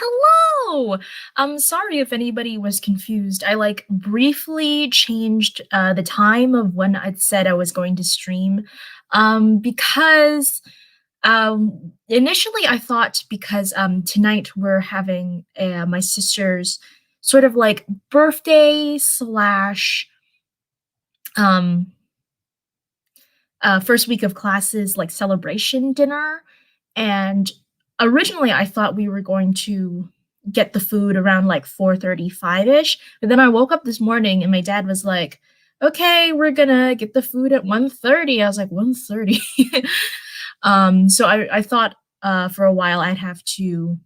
Hello! I'm sorry if anybody was confused. I like briefly changed the time of when I'd said I was going to stream because initially I thought because tonight we're having my sister's sort of like birthday slash um, first week of classes like celebration dinner. And originally I thought we were going to get the food around like 4:35ish, but then I woke up this morning and my dad was like, "Okay, we're gonna get the food at 1:30." I was like, "1:30?" So I thought for a while I'd have to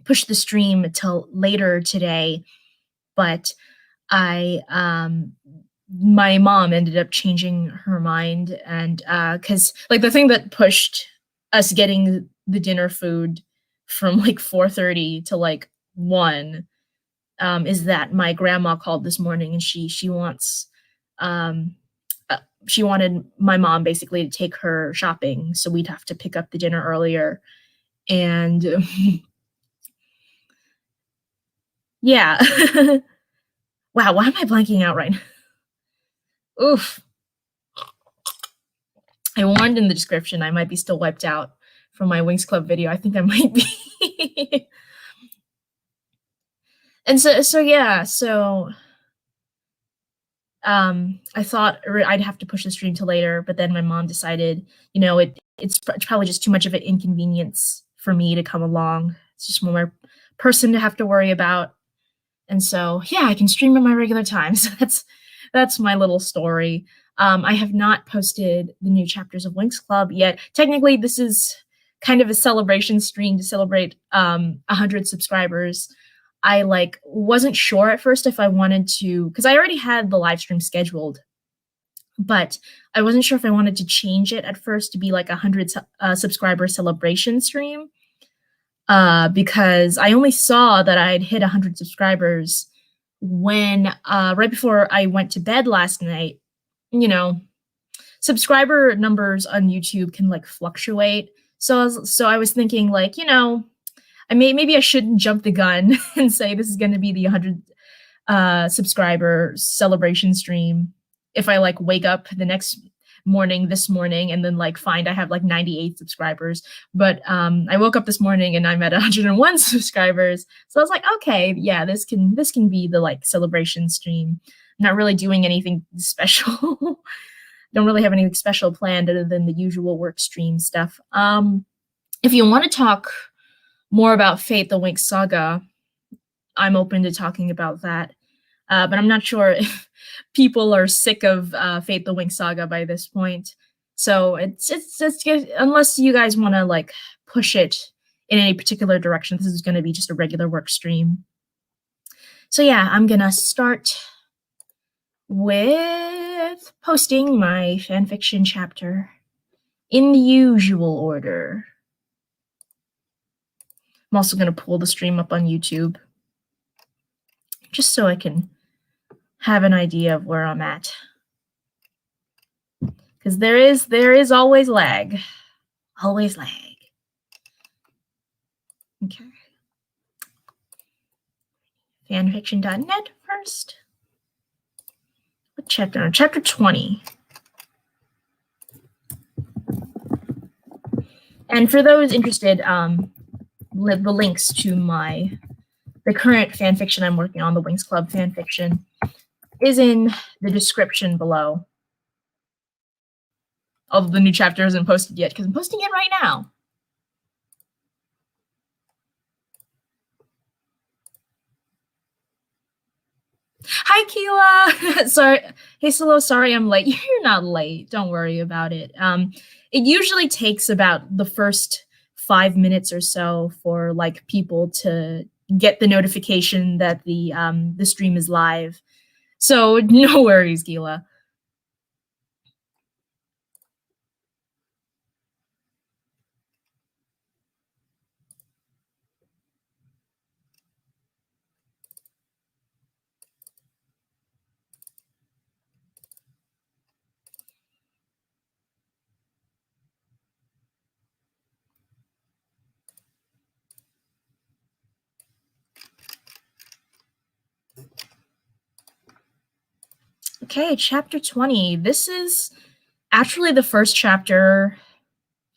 push the stream till later today, but I my mom ended up changing her mind, and cuz like the thing that pushed us getting the dinner food from like 4:30 to like 1 is that my grandma called this morning and she wants um uh, she wanted my mom basically to take her shopping, so we'd have to pick up the dinner earlier. And yeah. Wow, why am I blanking out right now? Oof. I warned in the description I might be still wiped out from my Winx Club video. I think I might be. And so yeah, so I thought I'd have to push the stream to later, but then my mom decided, it's probably just too much of an inconvenience for me to come along. It's just one more person to have to worry about. And so yeah, I can stream at my regular time. So that's my little story. I have not posted the new chapters of Winx Club yet. Technically, this is kind of a celebration stream to celebrate 100 subscribers. I like wasn't sure at first if I wanted to, because I already had the live stream scheduled, but I wasn't sure if I wanted to change it at first to be like 100 subscriber celebration stream, because I only saw that I'd hit 100 subscribers when right before I went to bed last night. You know, subscriber numbers on YouTube can like fluctuate. So I was thinking like, maybe I shouldn't jump the gun and say this is going to be the 100 subscriber celebration stream if I like wake up the next morning this morning and then like find I have like 98 subscribers. But I woke up this morning and I'm at 101 subscribers. So I was like, okay, yeah, this can be the like celebration stream. I'm not really doing anything special. Don't really have anything special planned other than the usual work stream stuff. If you want to talk more about Fate the Winx Saga, I'm open to talking about that. But I'm not sure if people are sick of Fate the Winx Saga by this point. So it's unless you guys want to like push it in any particular direction, this is going to be just a regular work stream. So yeah, I'm gonna start with posting my fanfiction chapter in the usual order. I'm also gonna pull the stream up on YouTube just so I can have an idea of where I'm at, because there is always lag. Always lag. Okay. Fanfiction.net first. What chapter? Chapter 20. And for those interested, the links to the current fanfiction I'm working on, the Winx Club fanfiction, is in the description below. Although the new chapter isn't posted yet, because I'm posting it right now. Hi, Keela. Sorry. Hey, Solo. Sorry I'm late. You're not late. Don't worry about it. It usually takes about the first 5 minutes or so for like people to get the notification that the stream is live. So no worries, Keela. Okay, chapter 20. This is actually the first chapter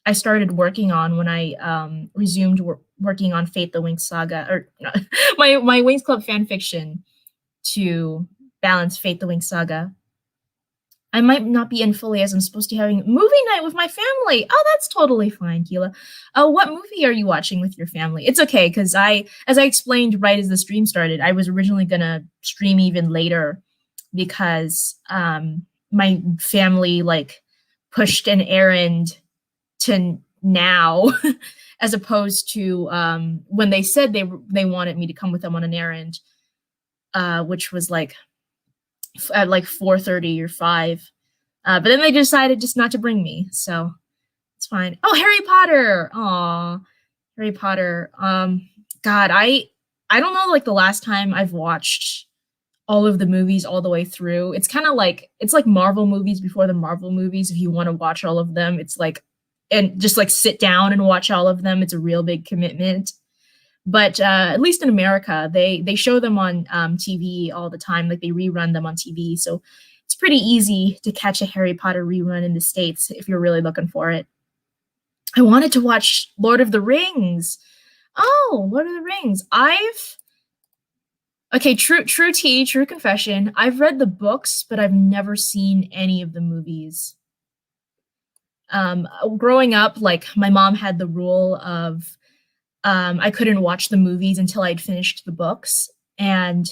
I started working on when I resumed working on Fate the Winx Saga, or my Winx Club fan fiction to balance Fate the Winx Saga. I might not be in fully as I'm supposed to be having movie night with my family. Oh, that's totally fine, Keela. What movie are you watching with your family? It's okay, because as I explained right as the stream started, I was originally gonna stream even later because my family like pushed an errand to now as opposed to when they said they wanted me to come with them on an errand, which was like at like 4:30 or 5. But then they decided just not to bring me, so it's fine. Oh, Harry Potter! Aw, Harry Potter. God, I don't know like the last time I've watched all of the movies all the way through. It's kind of like it's like Marvel movies before the Marvel movies. If you want to watch all of them, it's like and just like sit down and watch all of them. It's a real big commitment. But at least in America, they show them on TV all the time. Like they rerun them on TV, so it's pretty easy to catch a Harry Potter rerun in the States if you're really looking for it. I wanted to watch Lord of the Rings. Oh, Lord of the Rings. I've Okay, true confession. I've read the books, but I've never seen any of the movies. Growing up, like my mom had the rule of I couldn't watch the movies until I'd finished the books, and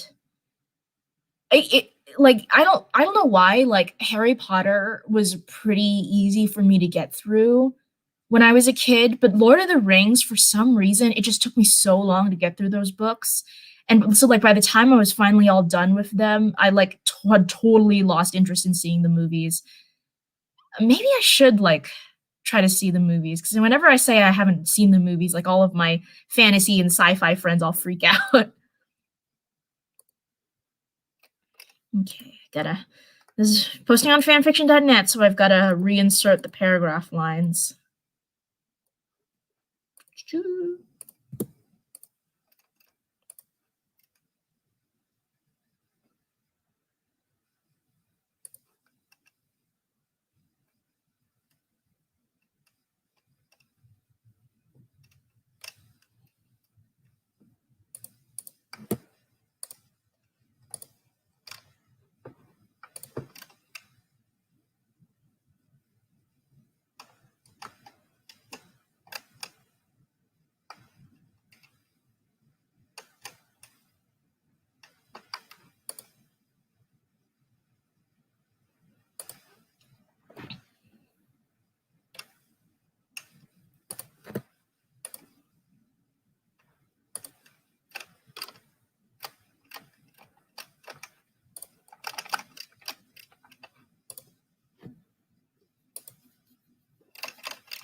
it like I don't know why like Harry Potter was pretty easy for me to get through when I was a kid, but Lord of the Rings, for some reason, it just took me so long to get through those books. And so, like, by the time I was finally all done with them, I like had totally lost interest in seeing the movies. Maybe I should like try to see the movies because whenever I say I haven't seen the movies, like all of my fantasy and sci-fi friends all freak out. Okay, gotta. This is posting on fanfiction.net, so I've got to reinsert the paragraph lines.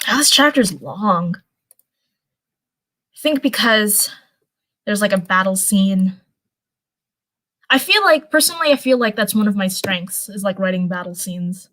Oh, this chapter's long. I think because there's like a battle scene. I feel like personally, I feel like that's one of my strengths is like writing battle scenes.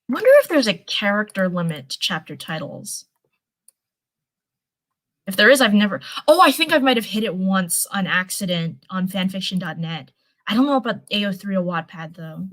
Wonder if there's a character limit to chapter titles. If there is, I've never. Oh, I think I might have hit it once on accident on fanfiction.net. I don't know about AO3 or Wattpad though.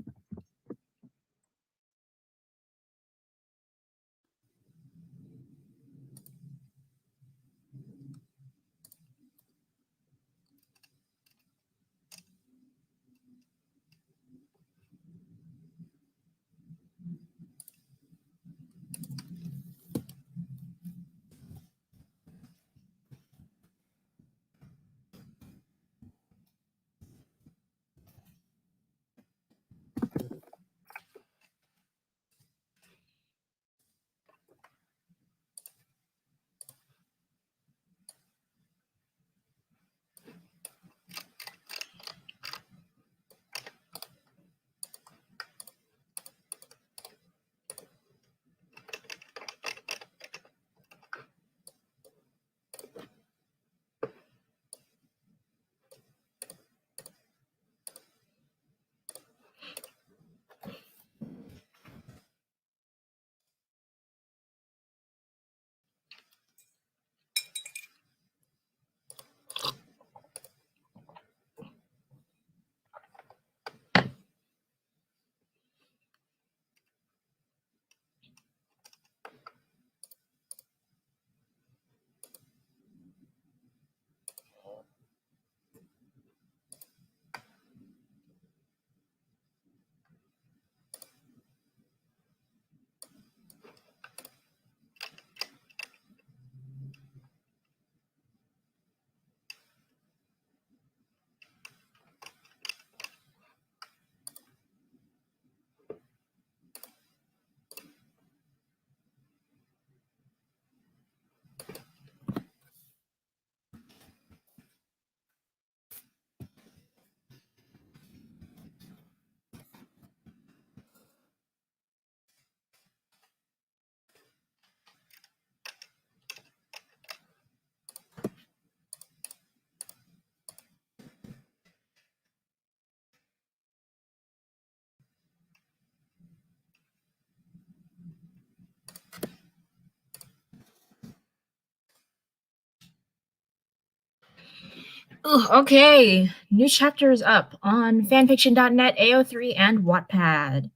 Ooh, okay, new chapters up on fanfiction.net, AO3, and Wattpad.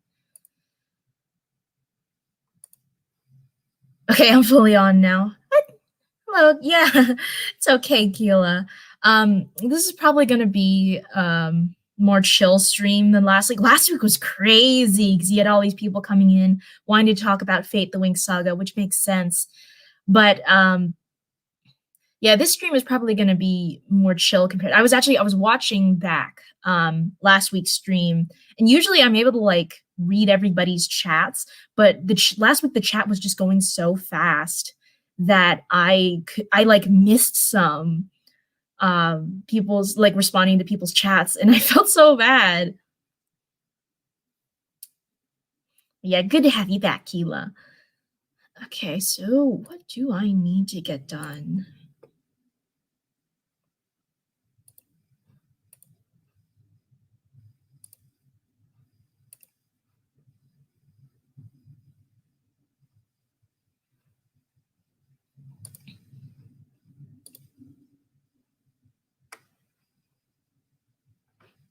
Okay, I'm fully on now. Hello, yeah, it's okay, Keela. This is probably gonna be more chill stream than last week. Last week was crazy because you had all these people coming in wanting to talk about Fate the Winx Saga, which makes sense. But yeah, this stream is probably going to be more chill compared. I was watching back last week's stream, and usually I'm able to like read everybody's chats, but last week the chat was just going so fast that I like missed some people's like responding to people's chats, and I felt so bad. Yeah, good to have you back, Keela. Okay, so what do I need to get done?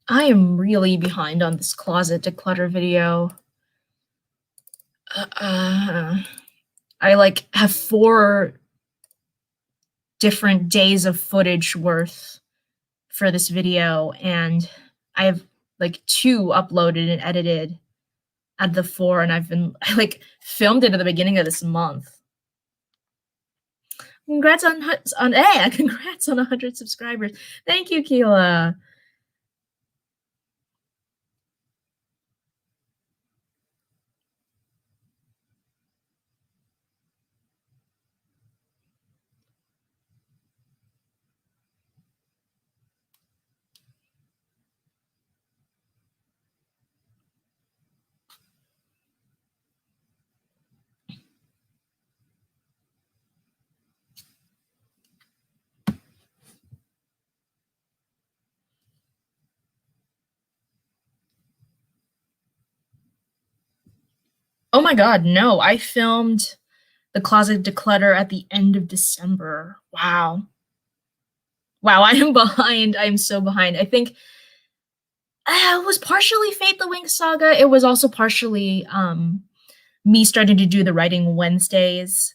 I am really behind on this closet declutter video. I like have 4 different days of footage worth for this video, and I have like 2 uploaded and edited out of the 4, and I like filmed it at the beginning of this month. Congrats on congrats on 100 subscribers. Thank you, Keela. Oh my god, no, I filmed the closet declutter at the end of December. Wow. Wow, I am behind. I am so behind. I think it was partially Fate the Winx Saga. It was also partially me starting to do the writing Wednesdays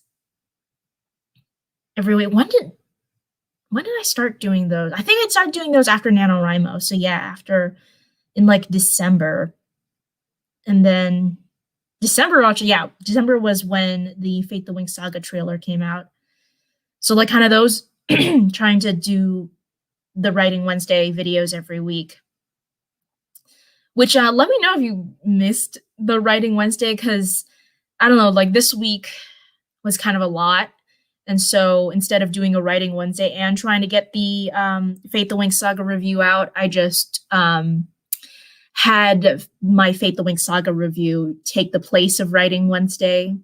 every week. When did I start doing those? I think I started doing those after NaNoWriMo. So yeah, after in like December. And then December was when the Fate the Winx Saga trailer came out. So like kind of those trying to do the writing Wednesday videos every week. Which let me know if you missed the writing Wednesday, because I don't know, like this week was kind of a lot. And so instead of doing a writing Wednesday and trying to get the Fate the Winx Saga review out, I just had my Fate the Winx Saga review take the place of writing Wednesday.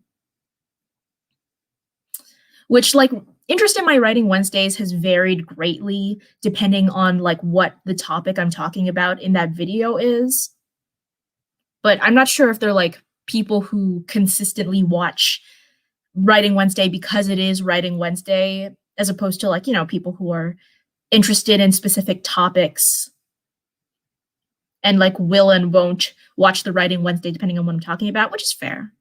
Which, like, interest in my writing Wednesdays has varied greatly depending on like what the topic I'm talking about in that video is. But I'm not sure if they're like people who consistently watch Writing Wednesday because it is Writing Wednesday, as opposed to like, you know, people who are interested in specific topics and like will and won't watch the Writing Wednesday depending on what I'm talking about, which is fair.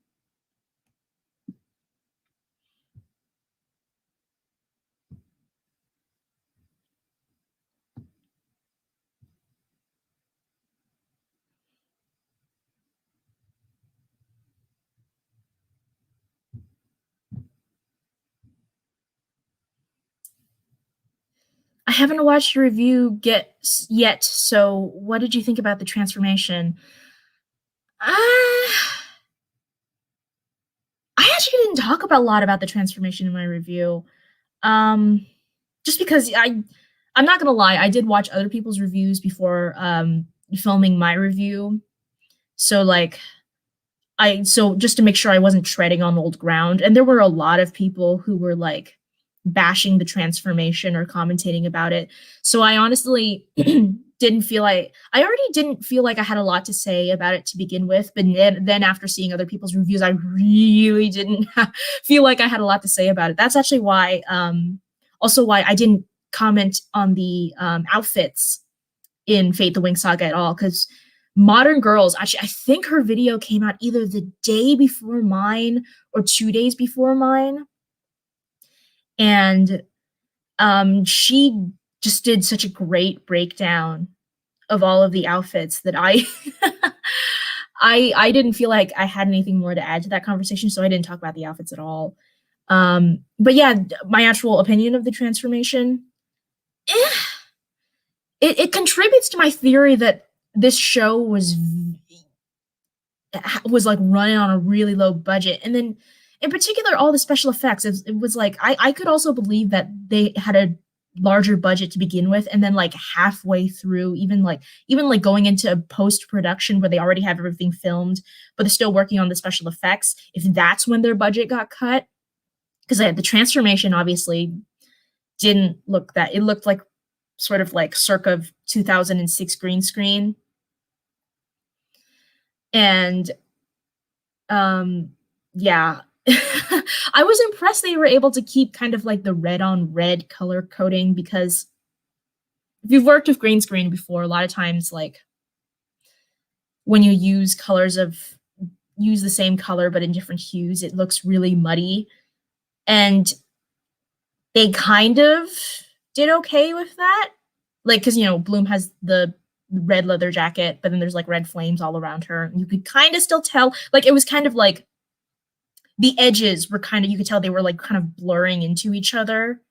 I haven't watched your review yet, so what did you think about the transformation? I actually didn't talk about a lot about the transformation in my review. Just because I'm not gonna lie, I did watch other people's reviews before filming my review. So like so just to make sure I wasn't treading on old ground, and there were a lot of people who were like bashing the transformation or commentating about it. So I honestly didn't feel like I had a lot to say about it to begin with, but then after seeing other people's reviews, I really didn't feel like I had a lot to say about it. That's actually why also why I didn't comment on the outfits in Fate the Winx Saga at all, because Modern Girls, actually, I think her video came out either the day before mine or 2 days before mine. And she just did such a great breakdown of all of the outfits that I didn't feel like I had anything more to add to that conversation, so I didn't talk about the outfits at all. But yeah, my actual opinion of the transformation, eh, it contributes to my theory that this show was like running on a really low budget, and then in particular all the special effects. It was like I could also believe that they had a larger budget to begin with, and then like halfway through, even like going into post production where they already have everything filmed, but they're still working on the special effects, if that's when their budget got cut. Because the transformation obviously didn't look that, it looked like sort of like circa 2006 green screen. And yeah. I was impressed they were able to keep kind of like the red on red color coding, because if you've worked with green screen before, a lot of times like when you use the same color but in different hues, it looks really muddy. And they kind of did okay with that. Like, because, Bloom has the red leather jacket, but then there's like red flames all around her. And you could kind of still tell, like, it was kind of like the edges were kind of, you could tell they were like kind of blurring into each other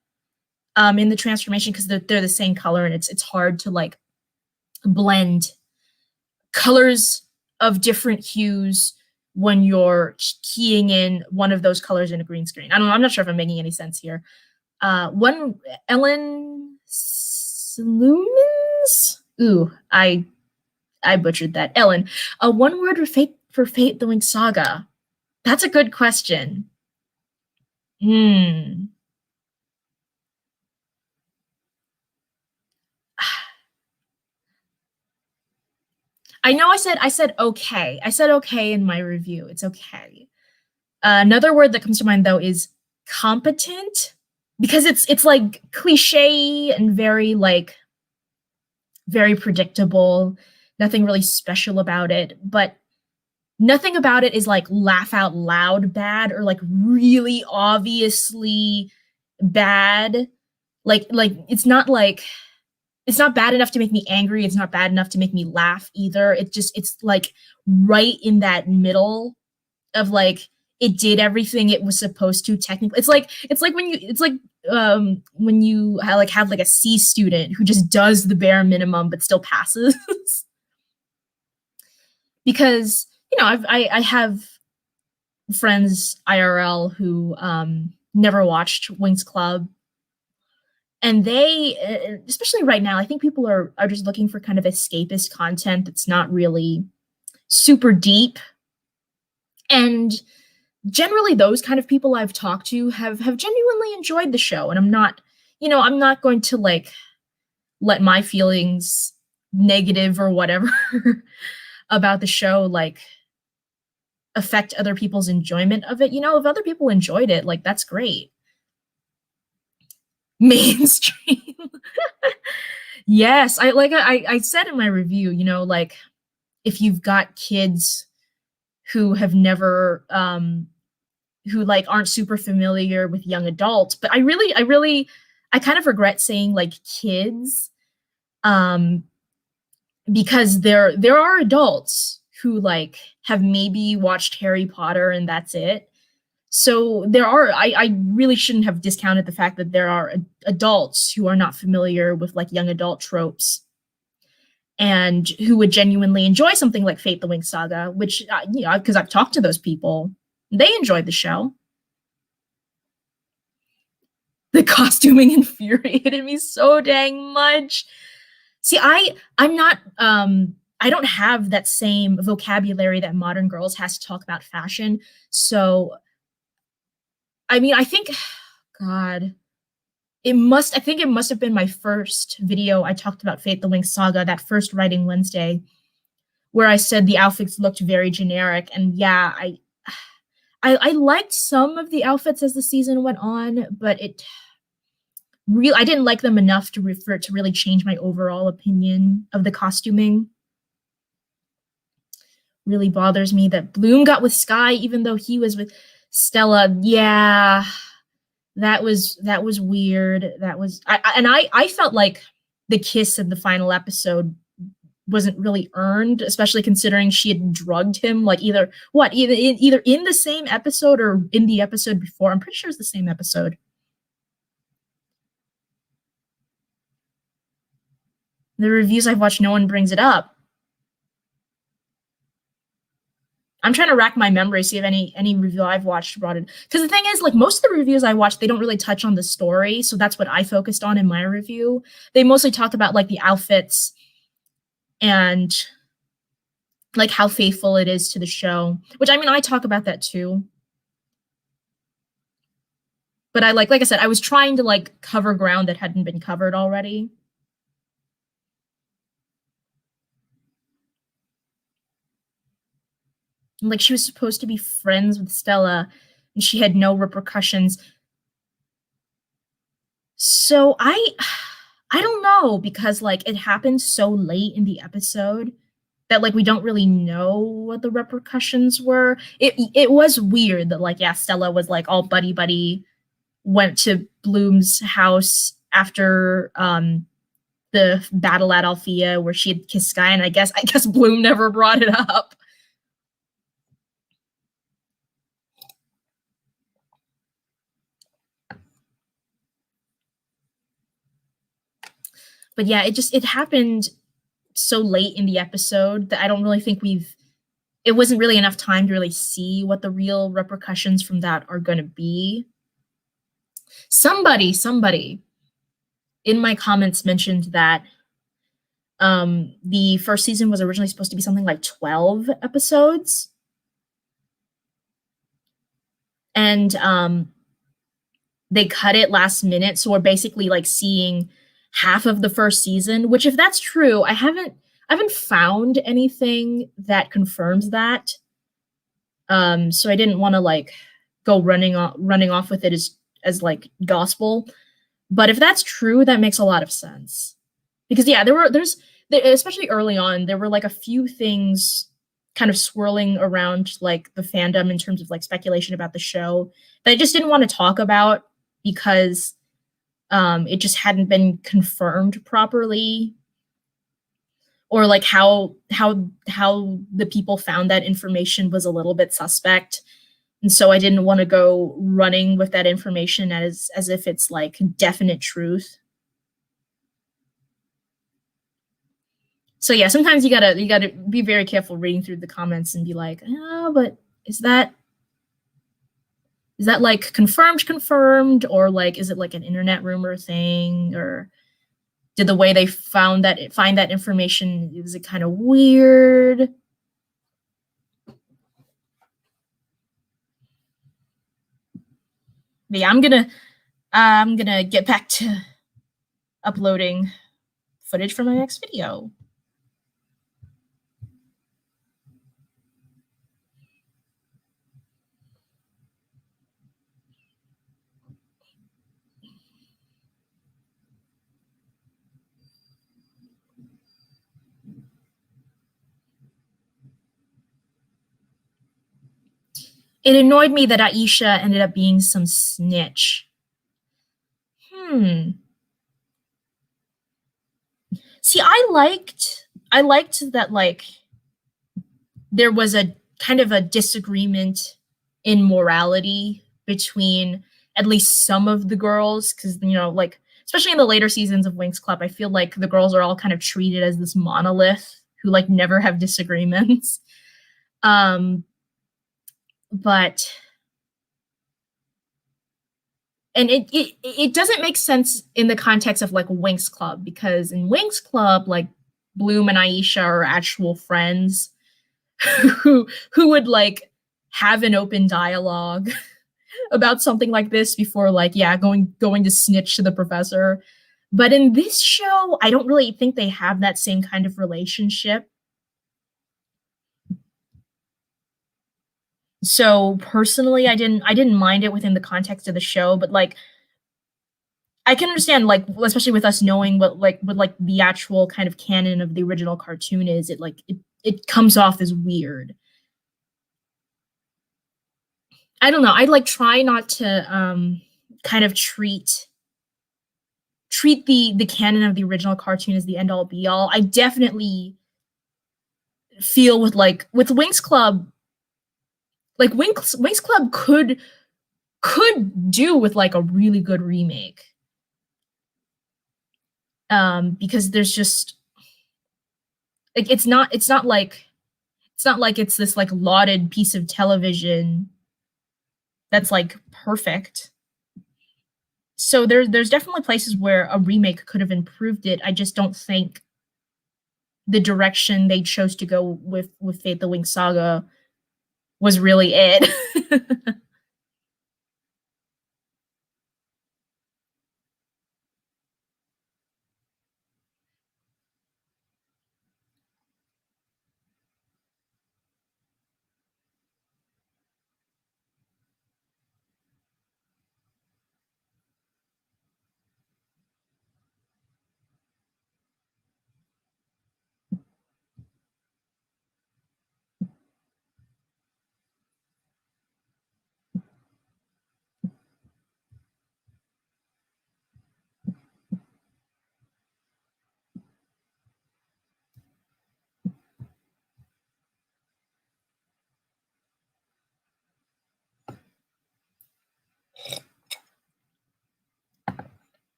in the transformation, because they're the same color, and it's hard to like blend colors of different hues when you're keying in one of those colors in a green screen. I don't know, I'm not sure if I'm making any sense here. One Ellen Slumens? Ooh, I butchered that. Ellen. One word for Fate the Winx Saga. That's a good question. I know I said okay. I said okay in my review. It's okay. Another word that comes to mind though is competent, because it's like cliche and very predictable. Nothing really special about it, but nothing about it is like laugh out loud bad or like really obviously bad. Like it's not bad enough to make me angry. It's not bad enough to make me laugh either. It's like right in that middle of like, it did everything it was supposed to technically. It's like when you have like a C student who just does the bare minimum but still passes. Because I have friends IRL who never watched Winx Club, and they, especially right now, I think people are just looking for kind of escapist content that's not really super deep. And generally those kind of people I've talked to have genuinely enjoyed the show, and I'm not going to like let my feelings, negative or whatever, about the show like affect other people's enjoyment of it. If other people enjoyed it, like, that's great. Mainstream. Yes, I said in my review, like, if you've got kids who have never who like aren't super familiar with young adults, but I kind of regret saying like kids, because there are adults who like have maybe watched Harry Potter and that's it. So I really shouldn't have discounted the fact that there are adults who are not familiar with like young adult tropes, and who would genuinely enjoy something like Fate the Winx Saga, which, because I've talked to those people, they enjoyed the show. The costuming infuriated me so dang much. See, I'm not, I don't have that same vocabulary that Modern Girls has to talk about fashion. So, I mean, I think, God, I think it must have been my first video I talked about Fate the Winx Saga, that first Writing Wednesday, where I said the outfits looked very generic. And yeah, I liked some of the outfits as the season went on, but I didn't like them enough for it to really change my overall opinion of the costuming. Really bothers me that Bloom got with Sky even though he was with Stella. Yeah, that was weird. That was I felt like the kiss in the final episode wasn't really earned, especially considering she had drugged him. Like either in the same episode or in the episode before. I'm pretty sure it's the same episode. The reviews I've watched, no one brings it up. I'm trying to rack my memory, see if any review I've watched brought it. Because the thing is, like most of the reviews I watched, they don't really touch on the story, so that's what I focused on in my review. They mostly talk about like the outfits and like how faithful it is to the show. Which I mean, I talk about that too. But I like I said, I was trying to like cover ground that hadn't been covered already. Like she was supposed to be friends with Stella and she had no repercussions. So I don't know because like it happened so late in the episode that like we don't really know what the repercussions were. It was weird that like yeah, Stella was like all buddy buddy, went to Bloom's house after the battle at Althea where she had kissed Sky, and I guess Bloom never brought it up. But yeah, it happened so late in the episode that I don't really think it wasn't really enough time to really see what the real repercussions from that are going to be. Somebody in my comments mentioned that the first season was originally supposed to be something like 12 episodes. And they cut it last minute, so we're basically like seeing half of the first season, which if that's true, I haven't found anything that confirms that. So I didn't want to like go running off with it as like gospel. But if that's true, that makes a lot of sense. Because yeah, there's especially early on, there were like a few things kind of swirling around like the fandom in terms of like speculation about the show that I just didn't want to talk about because it just hadn't been confirmed properly, or like how the people found that information was a little bit suspect, and so I didn't want to go running with that information as if it's like definite truth. So yeah, sometimes you gotta be very careful reading through the comments and be like, oh, but is that like confirmed, or like is it like an internet rumor thing, or did the way they find that information, is it kind of weird? But yeah, I'm gonna get back to uploading footage for my next video. It annoyed me that Aisha ended up being some snitch. See, I liked that like there was a kind of a disagreement in morality between at least some of the girls, because you know, like especially in the later seasons of Winx Club, I feel like the girls are all kind of treated as this monolith who like never have disagreements. But and it doesn't make sense in the context of like Winx Club, because in Winx Club, like Bloom and Aisha are actual friends who would like have an open dialogue about something like this before like yeah going to snitch to the professor. But in this show, I don't really think they have that same kind of relationship. So personally, I didn't mind it within the context of the show, but like I can understand, like, especially with us knowing what the actual kind of canon of the original cartoon is, it comes off as weird. I don't know, I, like, try not to, kind of treat the canon of the original cartoon as the end all be all. I definitely feel with Winx Club, like, Winx Club could do with, like, a really good remake, because there's just like, it's not like it's this, like, lauded piece of television that's, like, perfect. So there's definitely places where a remake could have improved it. I just don't think the direction they chose to go with Fate the Winx Saga was really it.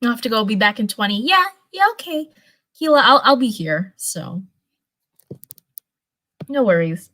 I'll have to go be back in 20. Yeah, yeah, okay. Keela, I'll be here, so no worries.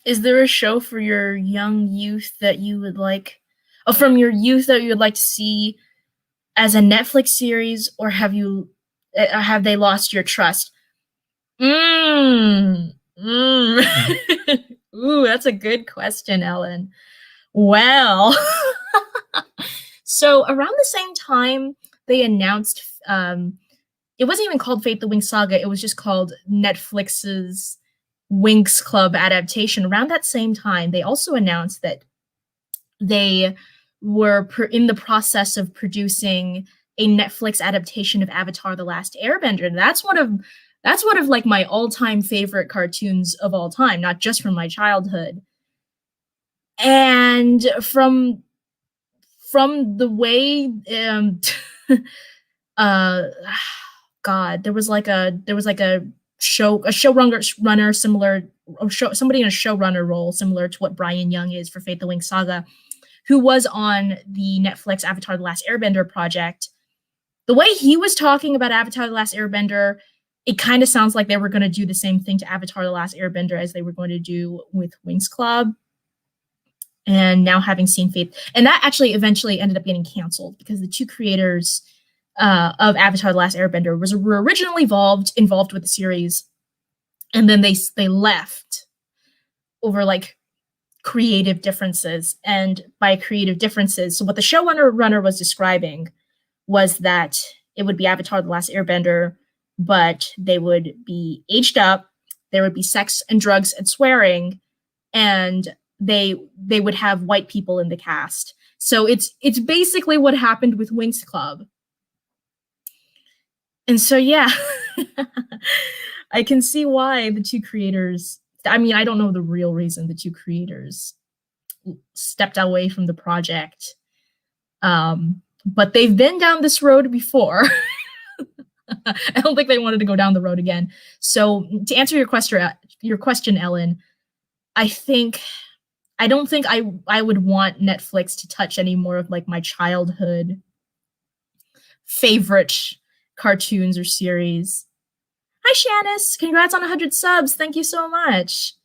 Is there a show for your young youth that you would like, from your youth that you would like to see as a Netflix series, or have they lost your trust? Mm. Mm. Ooh, that's a good question, Ellen. Well, so around the same time they announced, it wasn't even called Fate the Winx Saga, it was just called Netflix's Winx Club adaptation. Around that same time, they also announced that they were in the process of producing a Netflix adaptation of Avatar: The Last Airbender. And that's one of like my all-time favorite cartoons of all time, not just from my childhood. And from the way uh God, there was like a showrunner similar, or somebody in a showrunner role similar to what Brian Young is for Fate the Winx Saga, who was on the Netflix Avatar: The Last Airbender project. The way he was talking about Avatar: The Last Airbender, it kind of sounds like they were going to do the same thing to Avatar: The Last Airbender as they were going to do with Winx Club. And now having seen Fate, and that actually eventually ended up getting canceled because the two creators of Avatar: The Last Airbender were originally involved with the series, and then they left over like creative differences. And by creative differences, so what the showrunner was describing was that it would be Avatar: The Last Airbender, but they would be aged up, there would be sex and drugs and swearing, and they would have white people in the cast. So it's basically what happened with Winx Club. And so yeah, I can see why the two creators, I mean, I don't know the real reason the two creators stepped away from the project. But they've been down this road before. I don't think they wanted to go down the road again. So to answer your question, Ellen, I don't think I would want Netflix to touch any more of like my childhood favorite cartoons or series. Hi, Shanice. Congrats on 100 subs. Thank you so much.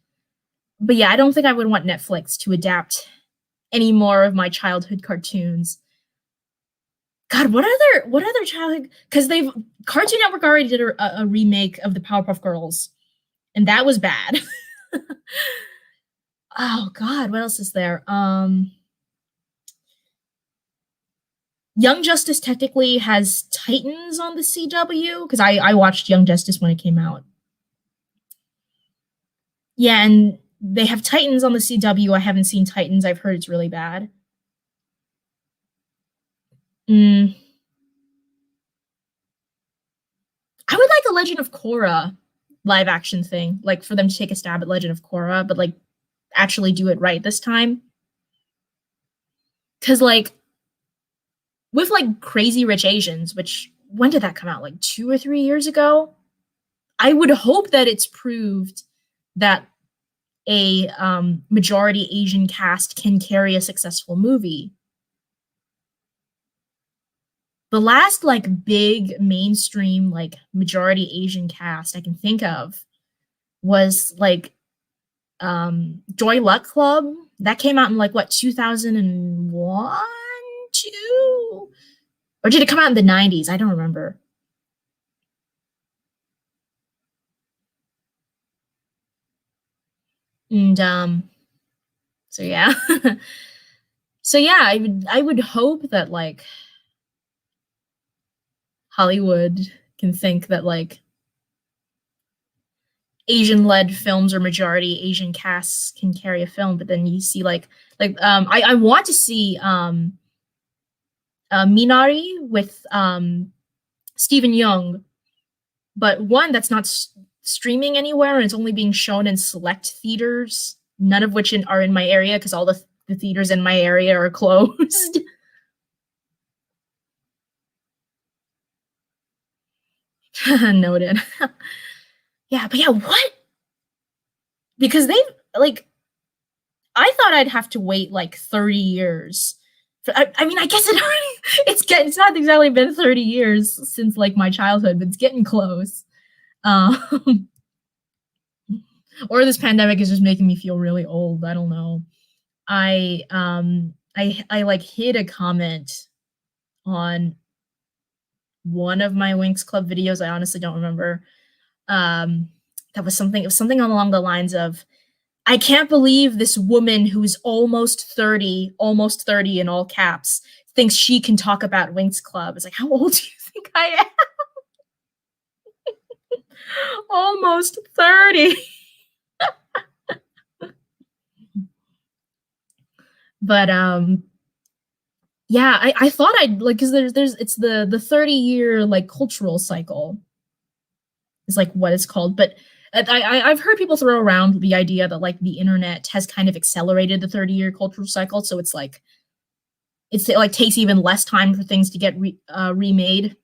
But yeah, I don't think I would want Netflix to adapt any more of my childhood cartoons. God, what other childhood? Because Cartoon Network already did a remake of the Powerpuff Girls, and that was bad. Oh God, what else is there? Young Justice technically has Titans on the CW because I watched Young Justice when it came out. Yeah, and they have Titans on the CW. I haven't seen Titans. I've heard it's really bad. Mm. I would like a Legend of Korra live action thing, like for them to take a stab at Legend of Korra, but like actually do it right this time. Because like with like Crazy Rich Asians, which when did that come out? Like 2 or 3 years ago? I would hope that it's proved that a majority Asian cast can carry a successful movie. The last like big mainstream like majority Asian cast I can think of was like Joy Luck Club. That came out in like what, 2001, 2, or did it come out in the 90s? I don't remember. And so yeah. So yeah, I would hope that like Hollywood can think that like Asian led films or majority Asian casts can carry a film, but then you see I want to see Minari with Stephen Young, but one that's not streaming anywhere and it's only being shown in select theaters, none of which are in my area because all the theaters in my area are closed. Noted. Yeah, but yeah, what? Because they've like I thought I'd have to wait like 30 years. I mean, I guess it's not exactly been 30 years since like my childhood, but it's getting close. Um, Or this pandemic is just making me feel really old. I don't know. I like hid a comment on one of my Winx Club videos. I honestly don't remember. Um, that was something. It was something along the lines of, "I can't believe this woman who's almost 30 in all caps, thinks she can talk about Winx Club." It's like, how old do you think I am? Almost 30. But yeah, I thought I'd like, because there's it's the 30-year like cultural cycle is like what it's called. But I've heard people throw around the idea that like the internet has kind of accelerated the 30-year cultural cycle. So it like takes even less time for things to get remade,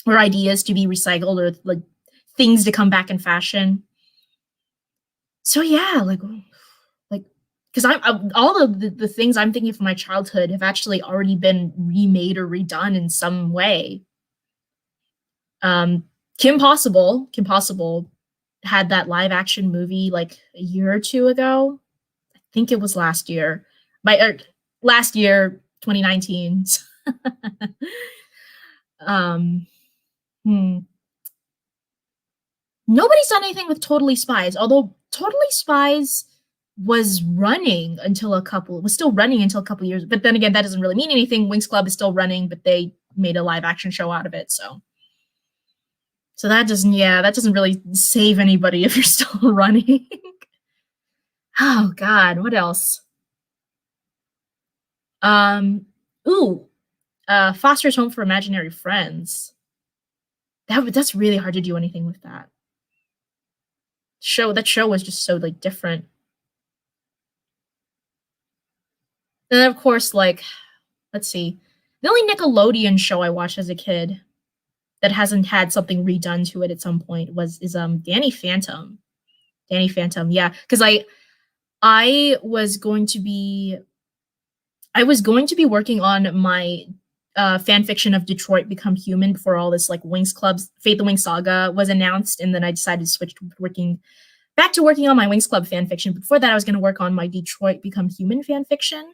or ideas to be recycled, or like things to come back in fashion. So yeah, like because I'm all of the things I'm thinking from my childhood have actually already been remade or redone in some way. Um, Kim Possible had that live action movie like a year or two ago. I think it was last year. Last year, 2019. um, hmm. Nobody's done anything with Totally Spies, although Totally Spies was still running until a couple years. But then again, that doesn't really mean anything. Winx Club is still running, but they made a live action show out of it. So that doesn't really save anybody if you're still running. Oh God, what else? Um, ooh, Foster's Home for Imaginary Friends. That's really hard to do anything with that show. That show was just so like different. And then of course, like, let's see, the only Nickelodeon show I watched as a kid that hasn't had something redone to it at some point is Danny Phantom. Danny Phantom, yeah, because I was going to be I was going to be working on my fan fiction of Detroit Become Human before all this like Winx Club's Fate the Winx Saga was announced, and then I decided to switch to working on my Winx Club fan fiction. Before that, I was going to work on my Detroit Become Human fan fiction,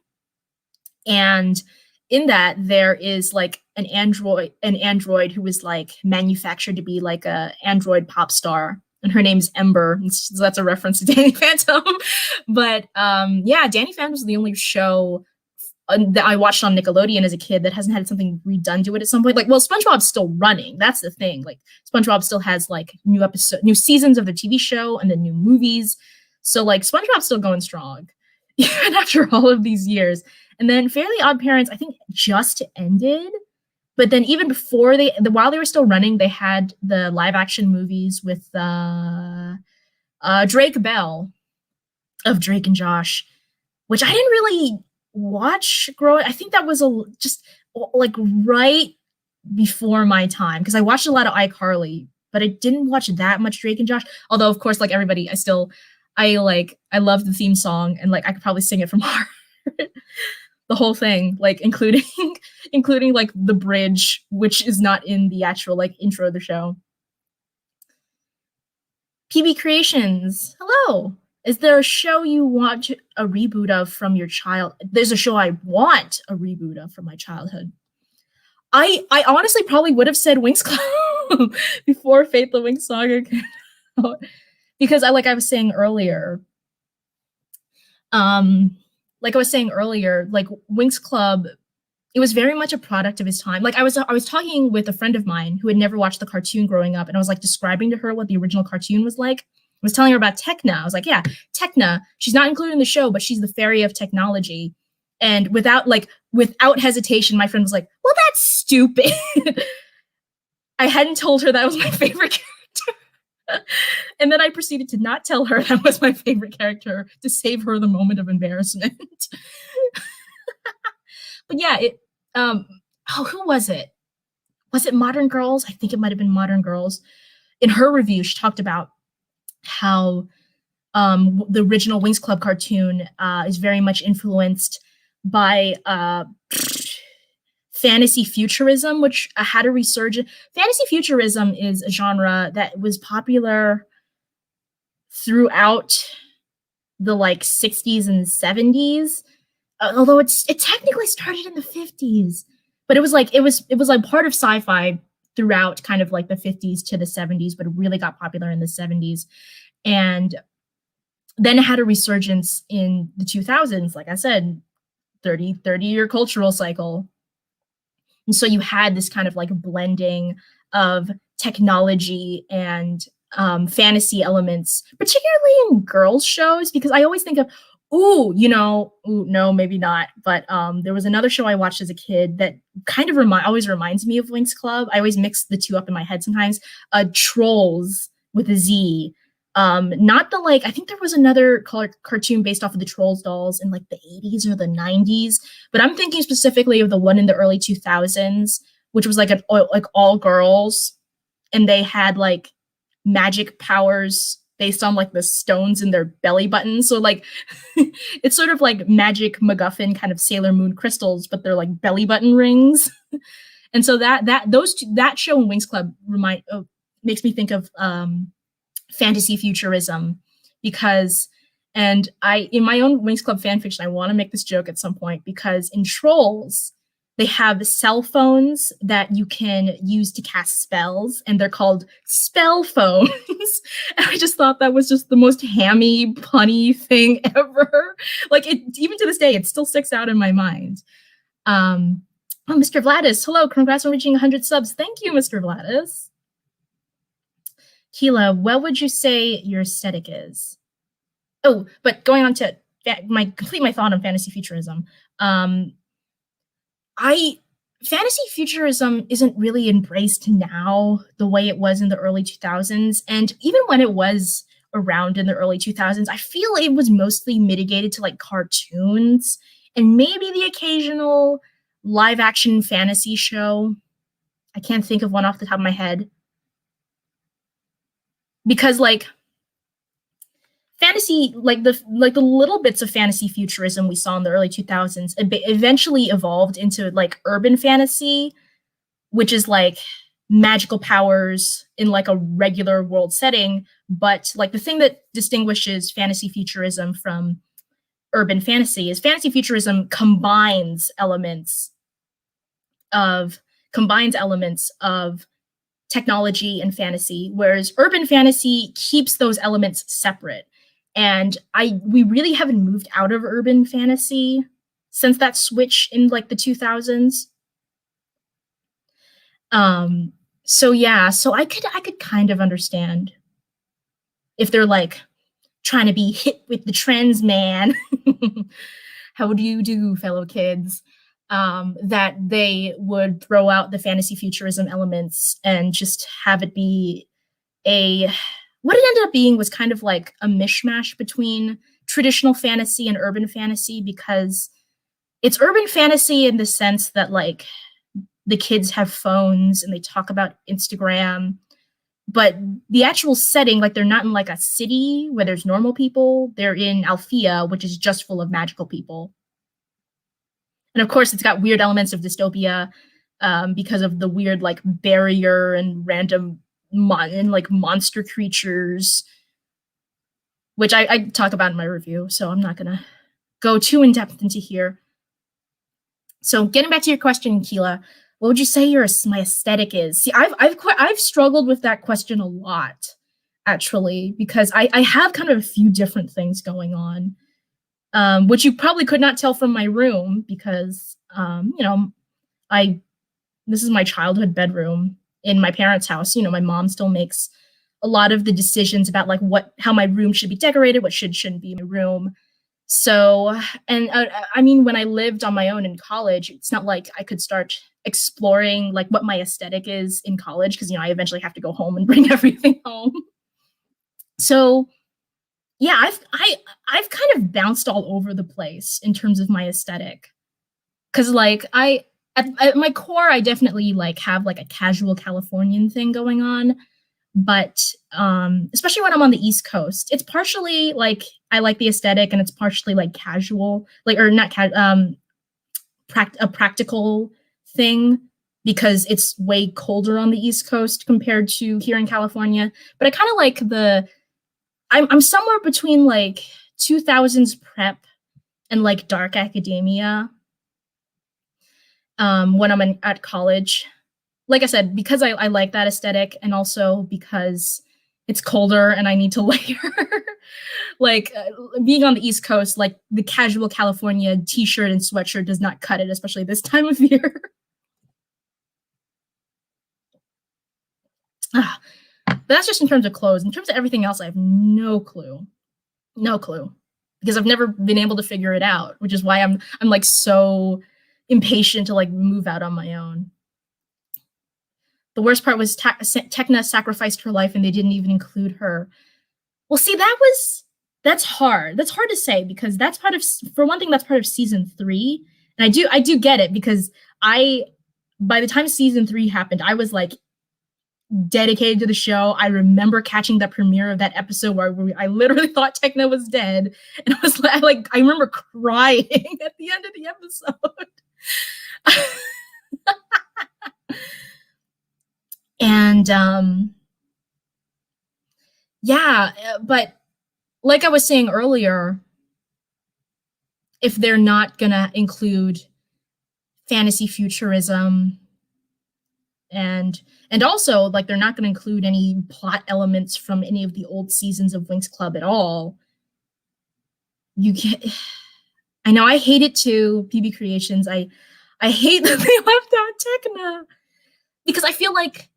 and in that there is like an android who was like manufactured to be like a android pop star, and her name's Ember. So that's a reference to Danny Phantom. But yeah, Danny Phantom was the only show that I watched on Nickelodeon as a kid that hasn't had something redone to it at some point. Like, well, SpongeBob's still running. That's the thing. Like, SpongeBob still has like new seasons of the TV show, and then new movies. So like, SpongeBob's still going strong, even after all of these years. And then Fairly Odd Parents, I think, just ended. But then even before while they were still running, they had the live action movies with Drake Bell of Drake and Josh, which I didn't really watch growing. I think that was just like right before my time, because I watched a lot of iCarly, but I didn't watch that much Drake and Josh. Although, of course, like everybody, I love the theme song, and like I could probably sing it from heart. The whole thing, like including including like the bridge, which is not in the actual like intro of the show. PB Creations, hello. Is there a show you want a reboot of from your child? There's a show I want a reboot of from my childhood. I honestly probably would have said Winx Club before Fate the Winx Saga came out, because I was saying earlier, um, like Winx Club, it was very much a product of his time. Like I was talking with a friend of mine who had never watched the cartoon growing up, and I was like describing to her what the original cartoon was like. I was telling her about Techna. I was like, yeah, Techna. She's not included in the show, but she's the fairy of technology. And without hesitation, my friend was like, well, that's stupid. I hadn't told her that was my favorite character. And then I proceeded to not tell her that was my favorite character to save her the moment of embarrassment. But yeah, who was it? Was it Modern Girls? I think it might have been Modern Girls. In her review, she talked about how the original Winx Club cartoon is very much influenced by fantasy futurism, which had a resurgence. Fantasy futurism is a genre that was popular throughout the like 60s and 70s. Although it technically started in the 50s, but it was like part of sci-fi throughout kind of like the 50s to the 70s, but it really got popular in the 70s. And then it had a resurgence in the 2000s, like I said, 30-year cultural cycle. And so you had this kind of like blending of technology and fantasy elements, particularly in girls' shows, because I always think of, no, maybe not. But there was another show I watched as a kid that kind of always reminds me of Winx Club. I always mix the two up in my head sometimes. Trolls with a Z. Not the like, I think there was another cartoon based off of the Trolls dolls in like the 80s or the 90s, but I'm thinking specifically of the one in the early 2000s, which was like like all girls, and they had like magic powers based on like the stones in their belly buttons. So like it's sort of like magic MacGuffin kind of Sailor Moon crystals, but they're like belly button rings. And so that show in Winx Club makes me think of fantasy futurism, because and I in my own Winx Club fanfiction, I want to make this joke at some point, because in Trolls they have cell phones that you can use to cast spells, and they're called spell phones. And I just thought that was just the most hammy, punny thing ever. Like, it, even to this day, it still sticks out in my mind. Oh, Mr. Vladis, hello, congrats on reaching 100 subs. Thank you, Mr. Vladis. Keela, what would you say your aesthetic is? Oh, but going on to complete my thought on fantasy futurism. Fantasy futurism isn't really embraced now the way it was in the early 2000s, and even when it was around in the early 2000s, I feel it was mostly mitigated to like cartoons and maybe the occasional live action fantasy show. I can't think of one off the top of my head, because like fantasy, like the little bits of fantasy futurism we saw in the early 2000s eventually evolved into like urban fantasy, which is like magical powers in like a regular world setting. But like the thing that distinguishes fantasy futurism from urban fantasy is fantasy futurism combines elements of technology and fantasy, whereas urban fantasy keeps those elements separate. And we really haven't moved out of urban fantasy since that switch in like the 2000s. So yeah, so I could kind of understand if they're like trying to be hit with the trends, man. How do you do, fellow kids? That they would throw out the fantasy futurism elements and just have it be what it ended up being was kind of like a mishmash between traditional fantasy and urban fantasy, because it's urban fantasy in the sense that like the kids have phones and they talk about Instagram, but the actual setting, like they're not in like a city where there's normal people. They're in Althea, which is just full of magical people. And of course, it's got weird elements of dystopia because of the weird like barrier and random like monster creatures, which I talk about in my review, so I'm not gonna go too in depth into here. So getting back to your question, Keela, what would you say my aesthetic is? See, I've struggled with that question a lot, actually, because I have kind of a few different things going on, which you probably could not tell from my room, because this is my childhood bedroom in my parents' house. My mom still makes a lot of the decisions about like how my room should be decorated, what shouldn't be in my room. So, and I mean, when I lived on my own in college, it's not like I could start exploring like what my aesthetic is in college, because I eventually have to go home and bring everything home. So yeah, I've kind of bounced all over the place in terms of my aesthetic, because like at my core, I definitely like have like a casual Californian thing going on, but especially when I'm on the East Coast, it's partially like I like the aesthetic, and it's partially like casual, like, or not a practical thing, because it's way colder on the East Coast compared to here in California. But I kind of like I'm somewhere between like 2000s prep and like dark academia. When at college, like I said, because I like that aesthetic, and also because it's colder and I need to layer. Like being on the East Coast, like the casual California t-shirt and sweatshirt does not cut it, especially this time of year. But that's just in terms of clothes. In terms of everything else, I have no clue. No clue. Because I've never been able to figure it out, which is why I'm like so impatient to like move out on my own. The worst part was Tekna sacrificed her life and they didn't even include her. Well, see, that's hard. That's hard to say because that's part of, for one thing, that's part of season 3. And I do get it because by the time season 3 happened, I was like dedicated to the show. I remember catching the premiere of that episode where I literally thought Tekna was dead, and I was like I remember crying at the end of the episode. And yeah, but like I was saying earlier, if they're not gonna include fantasy futurism and also like they're not going to include any plot elements from any of the old seasons of Winx Club at all, you can't. I know I hate it too, PB Creations. I hate that they left out Tekna because I feel like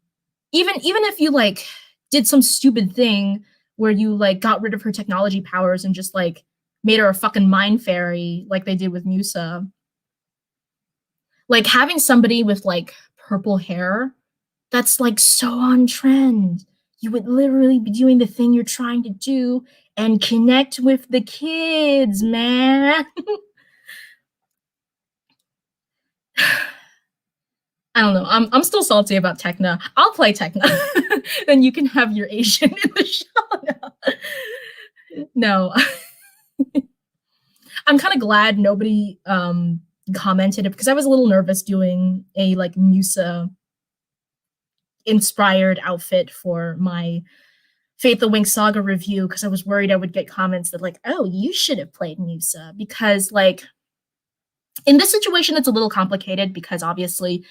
even if you like did some stupid thing where you like got rid of her technology powers and just like made her a fucking mind fairy like they did with Musa, like having somebody with like purple hair that's like so on trend. You would literally be doing the thing you're trying to do and connect with the kids, man. I don't know. I'm still salty about Tekna. I'll play Tekna. Then you can have your Asian in the show. No. I'm kind of glad nobody commented it because I was a little nervous doing a like Musa inspired outfit for my Fate the Winx Saga review because I was worried I would get comments that like, oh, you should have played Musa because like in this situation it's a little complicated because obviously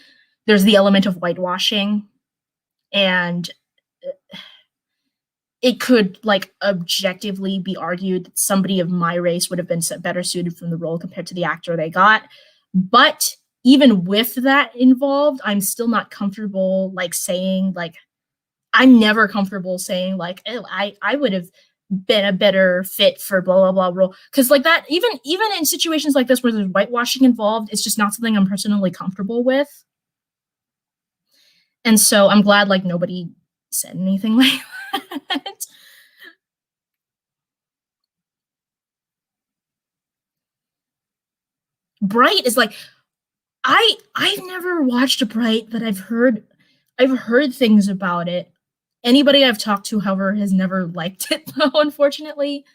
there's the element of whitewashing and it could like objectively be argued that somebody of my race would have been better suited from the role compared to the actor they got. But even with that involved, I'm still not comfortable like saying like I'm never comfortable saying like, oh, I would have been a better fit for blah blah blah role because like that even in situations like this where there's whitewashing involved, it's just not something I'm personally comfortable with. And so I'm glad like nobody said anything like that. Bright is like I've never watched Bright, but I've heard things about it. Anybody I've talked to, however, has never liked it though, unfortunately.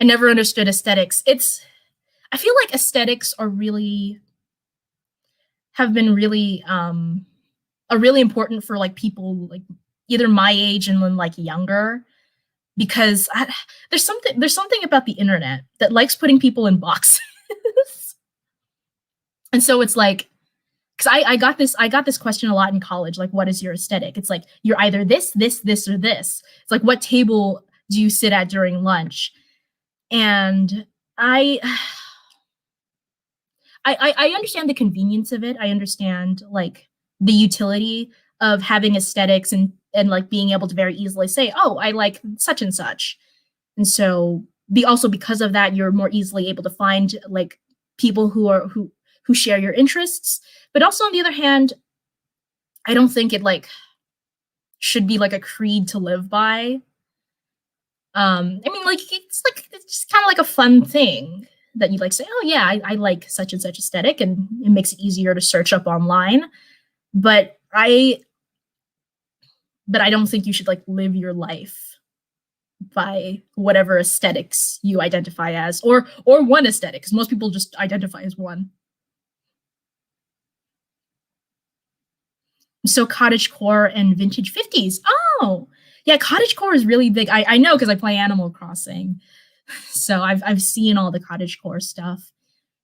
I never understood aesthetics. I feel like aesthetics are really have been really are really important for like people like either my age and then like younger because there's something about the internet that likes putting people in boxes. And so it's like because I got this question a lot in college, like what is your aesthetic? It's like you're either this, this, or this. It's like what table do you sit at during lunch? And I I understand the convenience of it. I understand like the utility of having aesthetics and like being able to very easily say, oh, I like such and such. And so also because of that, you're more easily able to find like people who share your interests. But also on the other hand, I don't think it like should be like a creed to live by. I mean, like it's just kind of like a fun thing that you like say, oh yeah, I like such and such aesthetic, and it makes it easier to search up online. But I don't think you should like live your life by whatever aesthetics you identify as, or one aesthetic, because most people just identify as one. So cottagecore and vintage 50s. Oh, yeah, cottagecore is really big. I know because I play Animal Crossing, so I've seen all the cottagecore stuff.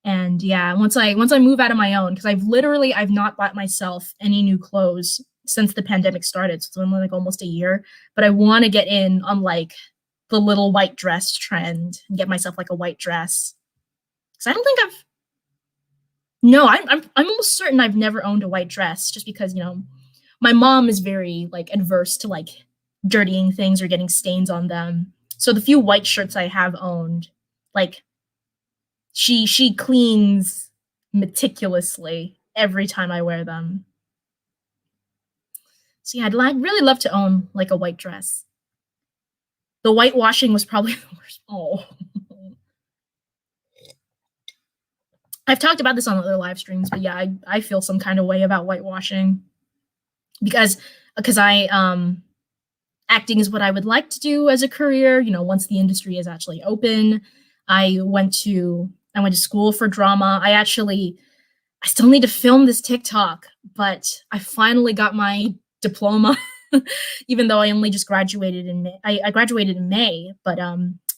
And yeah, once I move out of my own, because I've not bought myself any new clothes since the pandemic started. So it's only like almost a year. But I want to get in on like the little white dress trend and get myself like a white dress. Because I don't think I've no, I'm almost certain I've never owned a white dress just because, my mom is very like adverse to like dirtying things or getting stains on them. So the few white shirts I have owned, like she cleans meticulously every time I wear them. So yeah, I'd really love to own like a white dress. The whitewashing was probably the worst. Oh, I've talked about this on other live streams, but yeah, I feel some kind of way about whitewashing because I acting is what I would like to do as a career. Once the industry is actually open, I went to school for drama. I still need to film this TikTok, but I finally got my diploma, even though I only just graduated in May. I graduated in May, but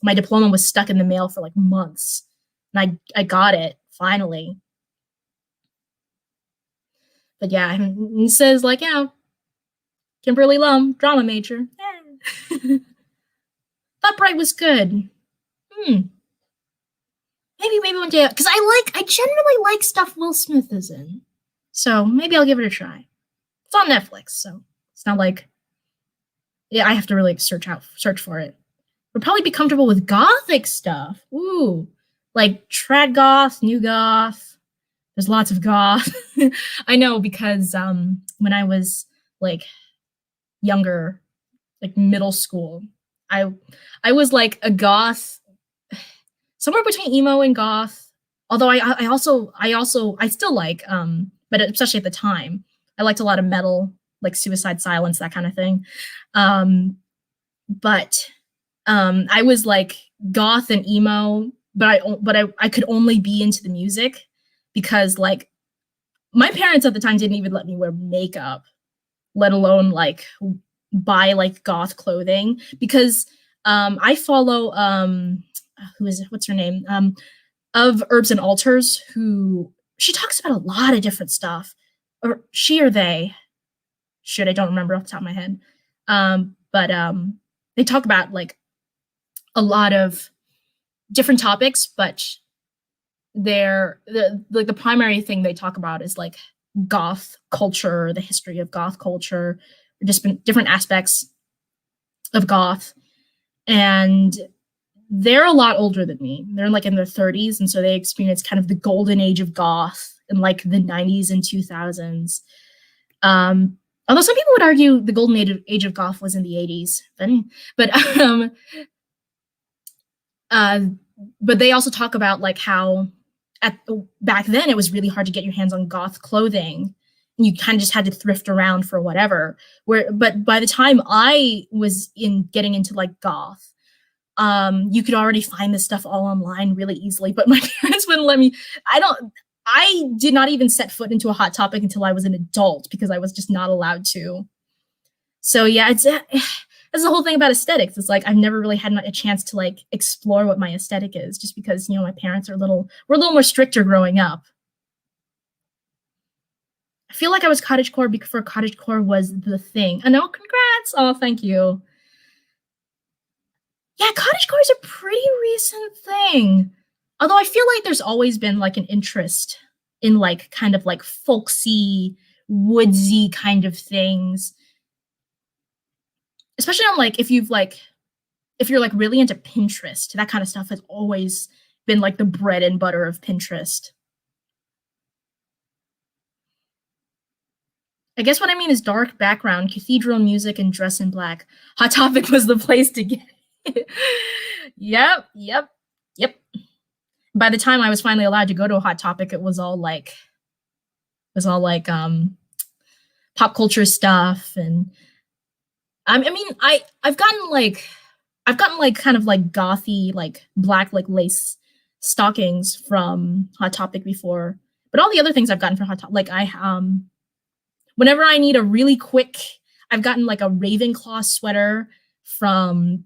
my diploma was stuck in the mail for like months, and I got it finally. But yeah, it says like, Kimberly Lum, drama major. Thought Bright was good. Maybe one day, because I generally like stuff Will Smith is in. So maybe I'll give it a try. It's on Netflix, so it's not like, yeah, I have to really search for it. Would probably be comfortable with gothic stuff. Ooh, like trad goth, new goth. There's lots of goth. I know because when I was like younger, like middle school, I I was like a goth, somewhere between emo and goth. Although I still like, but especially at the time, I liked a lot of metal, like Suicide Silence, that kind of thing. Um, but I was like goth and emo, but I could only be into the music because like my parents at the time didn't even let me wear makeup, let alone like buy like goth clothing because I follow who is it? What's her name? Of Herbs and Altars, who she talks about a lot of different stuff, or she or they. Should I don't remember off the top of my head, but they talk about like a lot of different topics, but the primary thing they talk about is like goth culture, the history of goth culture, just different aspects of goth, and they're a lot older than me. They're like in their 30s, and so they experienced kind of the golden age of goth in like the 90s and 2000s. Although some people would argue the golden age of goth was in the 80s, but but they also talk about like how back then it was really hard to get your hands on goth clothing. You kind of just had to thrift around for whatever. But by the time I was getting into like goth, you could already find this stuff all online really easily. But my parents wouldn't let me. I did not even set foot into a Hot Topic until I was an adult because I was just not allowed to. So yeah, that's the whole thing about aesthetics. It's like I've never really had a chance to like explore what my aesthetic is, just because my parents were a little more stricter growing up. I feel like I was cottagecore before cottagecore was the thing. Oh no, congrats! Oh, thank you. Yeah, cottagecore is a pretty recent thing. Although I feel like there's always been like an interest in like kind of like folksy, woodsy kind of things. Especially on like if you're like really into Pinterest, that kind of stuff has always been like the bread and butter of Pinterest. I guess what I mean is dark background, cathedral music, and dress in black. Hot Topic was the place to get it. Yep. By the time I was finally allowed to go to a Hot Topic, it was all like pop culture stuff. And I mean I've gotten like kind of like gothy like black like lace stockings from Hot Topic before, but all the other things I've gotten from Hot Topic, like whenever I need a really quick, I've gotten like a Ravenclaw sweater from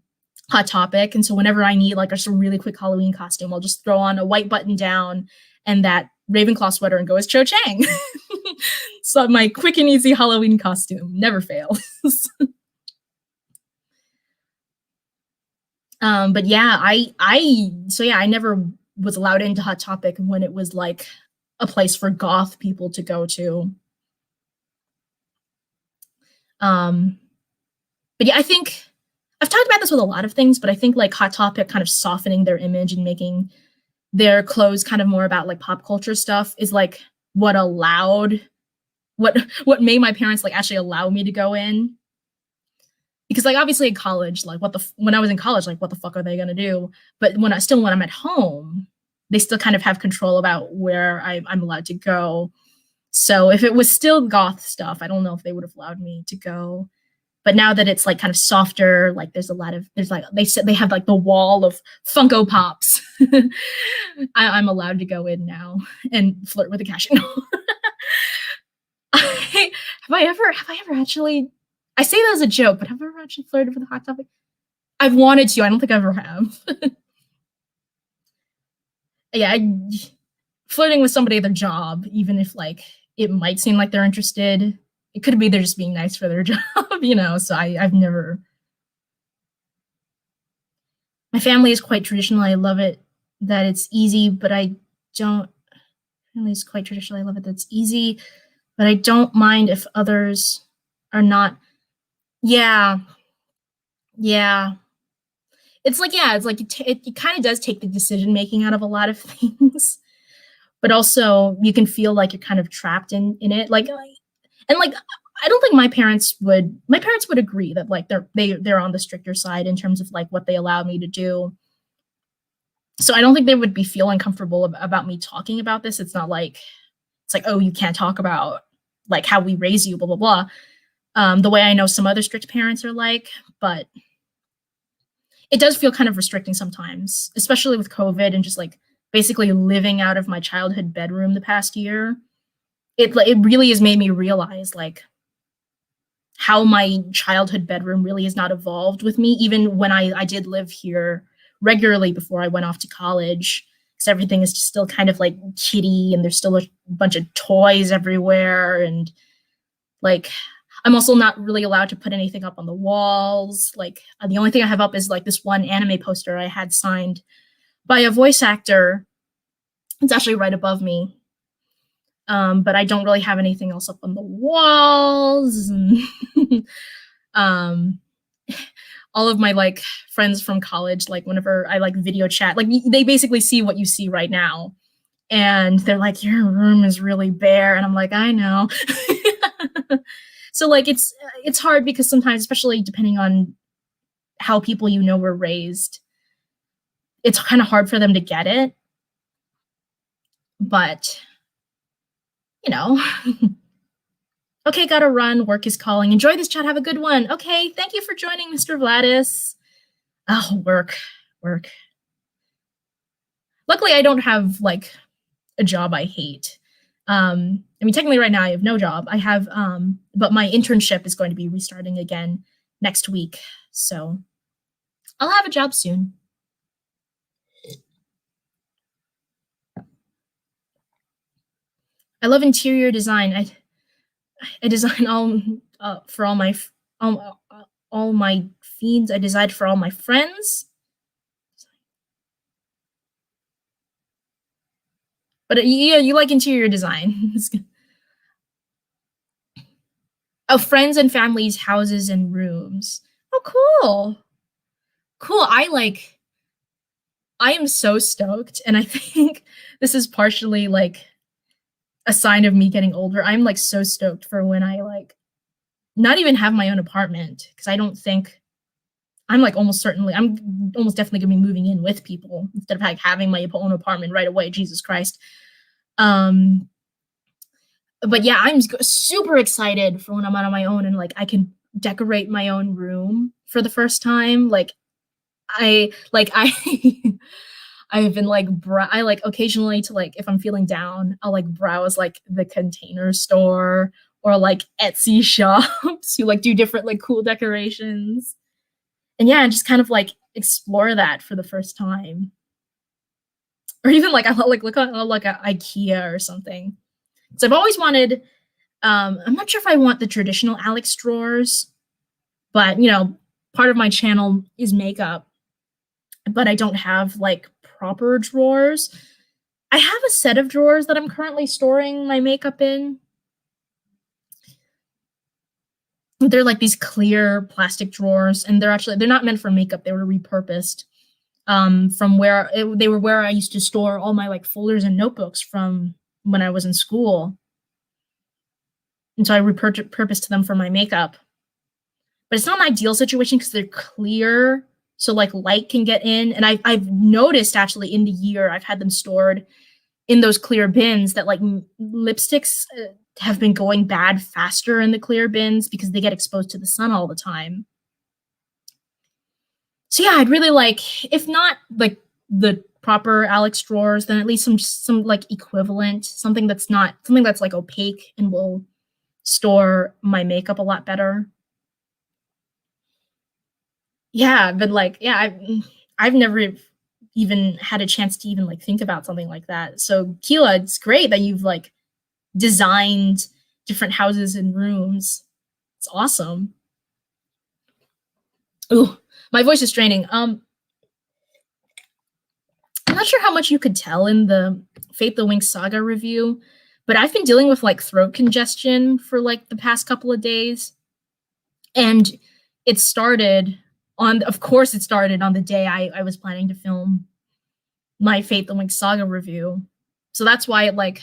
Hot Topic, and so whenever I need like just a really quick Halloween costume, I'll just throw on a white button down and that Ravenclaw sweater and go as Cho Chang. So my quick and easy Halloween costume never fails. But yeah, I never was allowed into Hot Topic when it was like a place for goth people to go to. But yeah, I think I've talked about this with a lot of things, but I think like Hot Topic kind of softening their image and making their clothes kind of more about like pop culture stuff is like what allowed what made my parents like actually allow me to go in. Because like obviously in college, like when I was in college, like what the fuck are they gonna do? But when I'm at home, they still kind of have control about where I'm allowed to go. So if it was still goth stuff, I don't know if they would have allowed me to go. But now that it's like kind of softer, like there's like they said they have like the wall of Funko Pops. I'm allowed to go in now and flirt with a cashier. Have I ever actually? I say that as a joke, but have I ever actually flirted with a Hot Topic? I've wanted to. I don't think I ever have. Yeah, flirting with somebody at their job, even if like it might seem like they're interested, it could be they're just being nice for their job, you know. So I've never. My family is quite traditional. I love it that it's easy, but I don't. Family is quite traditional. I love it that it's easy, but I don't mind if others are not. Yeah, yeah. It's like it kind of does take the decision making out of a lot of things, but also you can feel like you're kind of trapped in it. And like I don't think my parents would agree that like they're on the stricter side in terms of like what they allow me to do. So I don't think they would be feeling comfortable about me talking about this. It's not like it's like, oh, you can't talk about like how we raise you, blah blah blah. The way I know some other strict parents are like, but it does feel kind of restricting sometimes, especially with COVID and just like basically living out of my childhood bedroom the past year. It really has made me realize like how my childhood bedroom really has not evolved with me, even when I did live here regularly before I went off to college. Because everything is just still kind of like kiddie and there's still a bunch of toys everywhere. And like, I'm also not really allowed to put anything up on the walls. Like, the only thing I have up is like this one anime poster I had signed by a voice actor. It's actually right above me. But I don't really have anything else up on the walls. um, all of my like friends from college, like whenever I like video chat, like they basically see what you see right now. And they're like, your room is really bare. And I'm like, I know. So like it's hard because sometimes, especially depending on how people you know were raised, it's kind of hard for them to get it. But you know, okay, gotta run. Work is calling. Enjoy this chat. Have a good one. Okay, thank you for joining, Mr. Vladis. Oh, work. Luckily, I don't have like a job I hate. I mean, technically, right now I have no job. I have, but my internship is going to be restarting again next week, so I'll have a job soon. I love interior design. I design for all my feeds. I designed for all my friends. But yeah, you like interior design. Oh, friends and families, houses and rooms. Oh, cool. Cool. I am so stoked. And I think this is partially like a sign of me getting older. I'm like so stoked for when I like not even have my own apartment because I don't think I'm almost definitely gonna be moving in with people instead of like having my own apartment right away. Jesus Christ. But yeah, I'm super excited for when I'm on my own and like I can decorate my own room for the first time. I I've been like I like occasionally to like if I'm feeling down, I'll like browse like the Container Store or like Etsy shops who like do different like cool decorations. And yeah, and just kind of like explore that for the first time. Or even like I like look at like a IKEA or something. So I've always wanted I'm not sure if I want the traditional Alex drawers, but you know, part of my channel is makeup, but I don't have like proper drawers. I have a set of drawers that I'm currently storing my makeup in. They're like these clear plastic drawers, and they're not meant for makeup. They were repurposed from they were where I used to store all my like folders and notebooks from when I was in school. And so I repurposed them for my makeup. But it's not an ideal situation because they're clear, so like light can get in. And I've noticed actually in the year I've had them stored in those clear bins that like lipsticks have been going bad faster in the clear bins because they get exposed to the sun all the time. So yeah, I'd really like, if not like the proper Alex drawers, then at least some like equivalent, something that's like opaque and will store my makeup a lot better. Yeah, but like, yeah, I've never even had a chance to even like think about something like that. So Keela, it's great that you've like designed different houses and rooms. It's awesome. Ooh, my voice is straining. I'm not sure how much you could tell in the Fate the Winx Saga review, but I've been dealing with like throat congestion for like the past couple of days. And it started of course, it started on the day I was planning to film my Fate the Winx Saga review. So that's why it like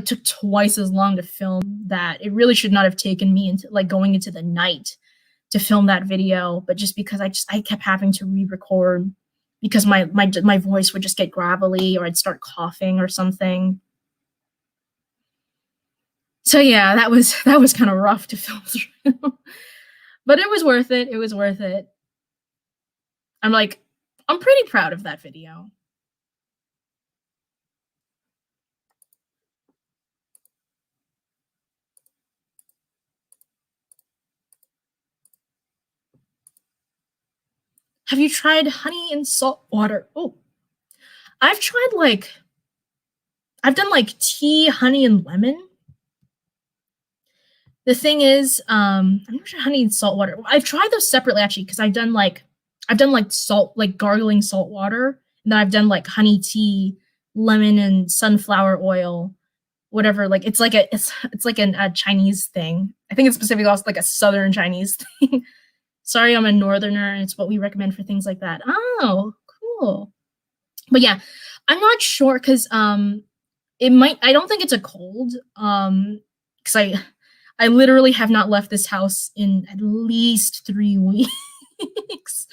took twice as long to film that. It really should not have taken me into like going into the night to film that video, but just because I kept having to re-record because my voice would just get gravelly or I'd start coughing or something. So yeah, that was kind of rough to film through. But it was worth it. It was worth it. I'm pretty proud of that video. Have you tried honey and salt water? Oh, I've tried I've done like tea, honey, and lemon. The thing is, I'm not sure honey and salt water. I've tried those separately actually because I've done like salt, like gargling salt water, and then I've done like honey tea, lemon, and sunflower oil, whatever. Like it's like a Chinese thing. I think it's specifically also like a Southern Chinese thing. Sorry, I'm a Northerner, and it's what we recommend for things like that. Oh, cool. But yeah, I'm not sure because it might. I don't think it's a cold. Because I literally have not left this house in at least 3 weeks.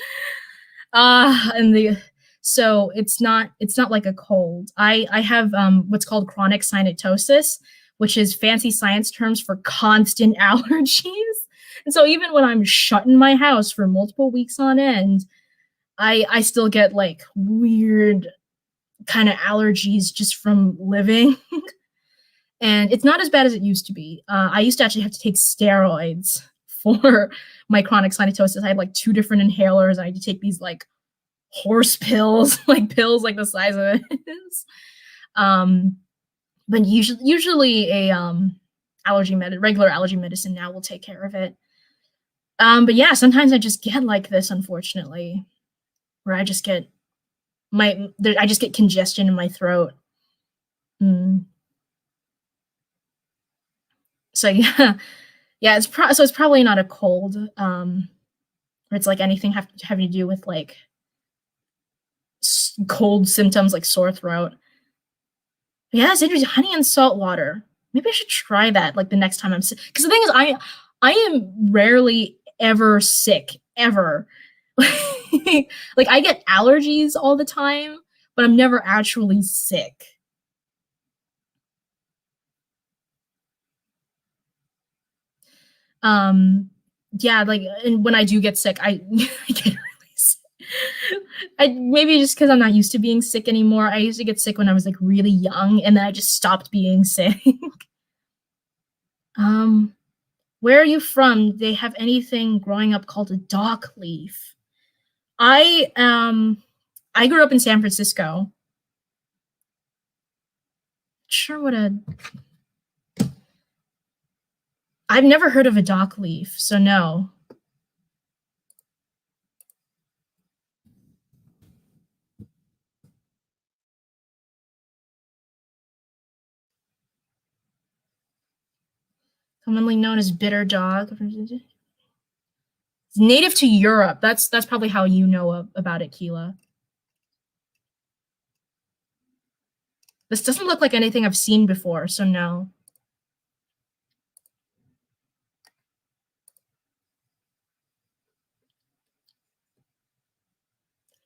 And so it's not like a cold. I have what's called chronic sinusosis, which is fancy science terms for constant allergies. And so even when I'm shut in my house for multiple weeks on end, I still get like weird kind of allergies just from living. And it's not as bad as it used to be. I used to actually have to take steroids for my chronic sinusosis. I had like 2 different inhalers. I had to take these like horse pills, like pills like the size of it is. But usually a regular allergy medicine now will take care of it. But yeah, sometimes I just get like this, unfortunately, where I just get congestion in my throat. So yeah, yeah, it's probably not a cold, or it's like anything having to do with like cold symptoms like sore throat. But yeah, it's interesting. Honey and salt water. Maybe I should try that like the next time I'm sick. Because the thing is, I am rarely ever sick ever. Like I get allergies all the time, but I'm never actually sick. Yeah, like, and when I do get sick, I get really sick. Maybe just because I'm not used to being sick anymore. I used to get sick when I was like really young, and then I just stopped being sick. Where are you from? They have anything growing up called a dock leaf? I grew up in San Francisco. Sure what a I've never heard of a dock leaf, so no. Commonly known as bitter dog. It's native to Europe. That's probably how you know about it, Keela. This doesn't look like anything I've seen before, so no.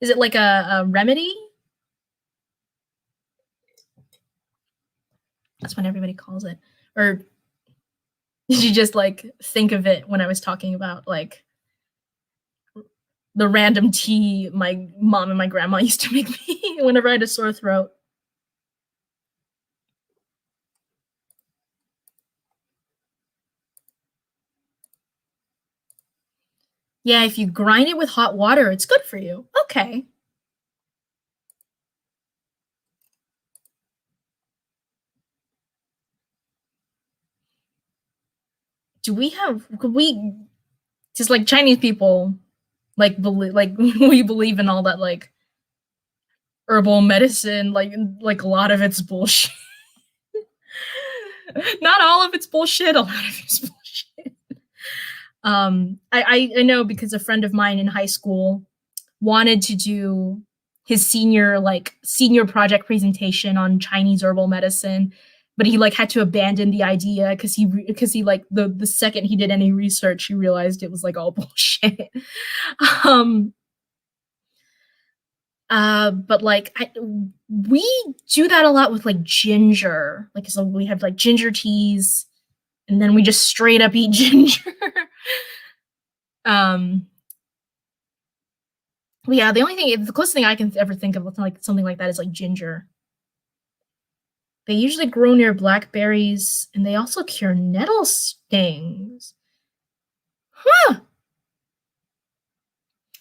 Is it like a remedy? That's what everybody calls it. Or did you just like think of it when I was talking about like the random tea my mom and my grandma used to make me whenever I had a sore throat? Yeah, if you grind it with hot water, it's good for you. Okay. Could we just like Chinese people like we believe in all that like herbal medicine, like a lot of it's bullshit. Not all of it's bullshit, a lot of it's bullshit. I know because a friend of mine in high school wanted to do his senior project presentation on Chinese herbal medicine, but he like had to abandon the idea because he like the second he did any research, he realized it was like all bullshit. um but like we do that a lot with like ginger. Like so we have like ginger teas and then we just straight up eat ginger. um yeah, the closest thing I can ever think of with like something like that is like ginger. They usually grow near blackberries and they also cure nettle stings. Huh.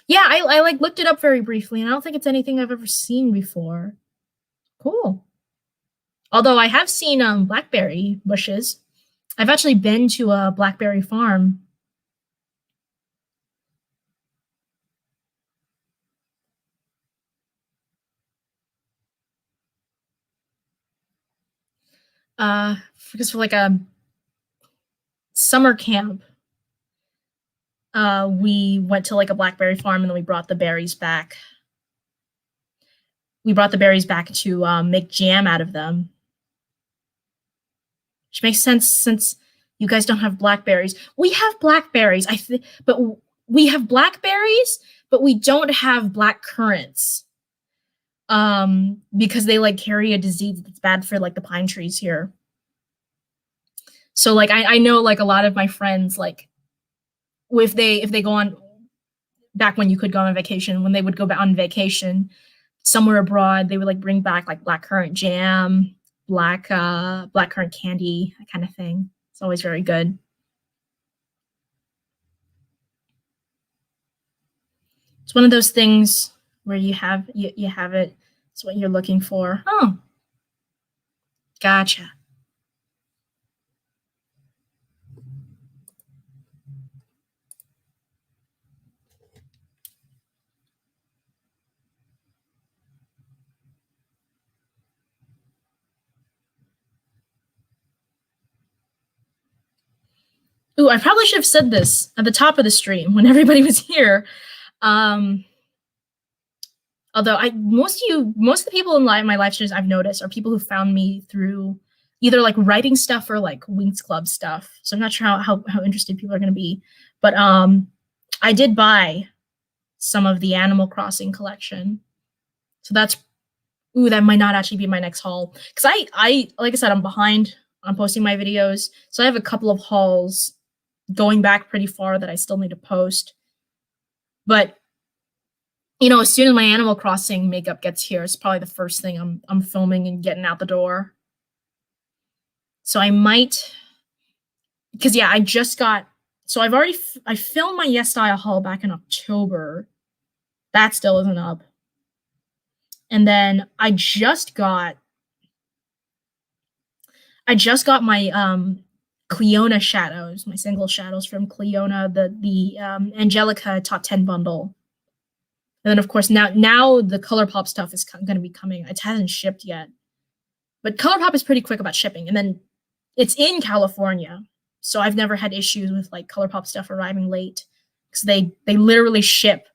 Yeah, I like looked it up very briefly and I don't think it's anything I've ever seen before. Cool. Although I have seen blackberry bushes. I've actually been to a blackberry farm. Because for like a summer camp, we went to like a blackberry farm and then we brought the berries back. We brought the berries back to make jam out of them, which makes sense since you guys don't have blackberries. We have blackberries, but we have blackberries, but we don't have black currants. Because they like carry a disease that's bad for like the pine trees here. So like I know like a lot of my friends like if they go on back when you could go on vacation, when they would go on vacation somewhere abroad, they would like bring back like black currant jam, black currant candy, that kind of thing. It's always very good. It's one of those things where you have it. It's what you're looking for. Oh, gotcha. Ooh, I probably should have said this at the top of the stream when everybody was here. Um, Although most of the people in my live streams I've noticed are people who found me through either like writing stuff or like Winx Club stuff. So I'm not sure how interested people are going to be, but I did buy some of the Animal Crossing collection, so that's that might not actually be my next haul because I like I said I'm behind on posting my videos, so I have a couple of hauls going back pretty far that I still need to post, but you know, as soon as my Animal Crossing makeup gets here, it's probably the first thing I'm filming and getting out the door. So I might because yeah, I just got. So I've already I filmed my Yes Style haul back in October. That still isn't up. And then I just got my Cleona shadows, my single shadows from Cleona, the Angelica top 10 bundle. And then of course now the ColourPop stuff is going to be coming. It hasn't shipped yet, but ColourPop is pretty quick about shipping. And then it's in California, so I've never had issues with like ColourPop stuff arriving late because they literally ship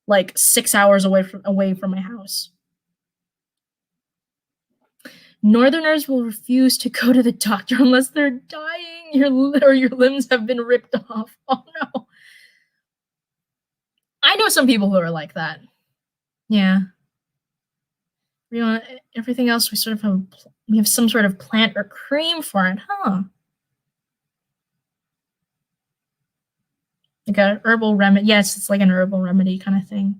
like 6 hours away from my house. Northerners will refuse to go to the doctor unless they're dying, or your limbs have been ripped off. Oh no. I know some people who are like that. Yeah. You know, everything else we have some sort of plant or cream for it, huh? Like a herbal remedy. Yes, it's like an herbal remedy kind of thing.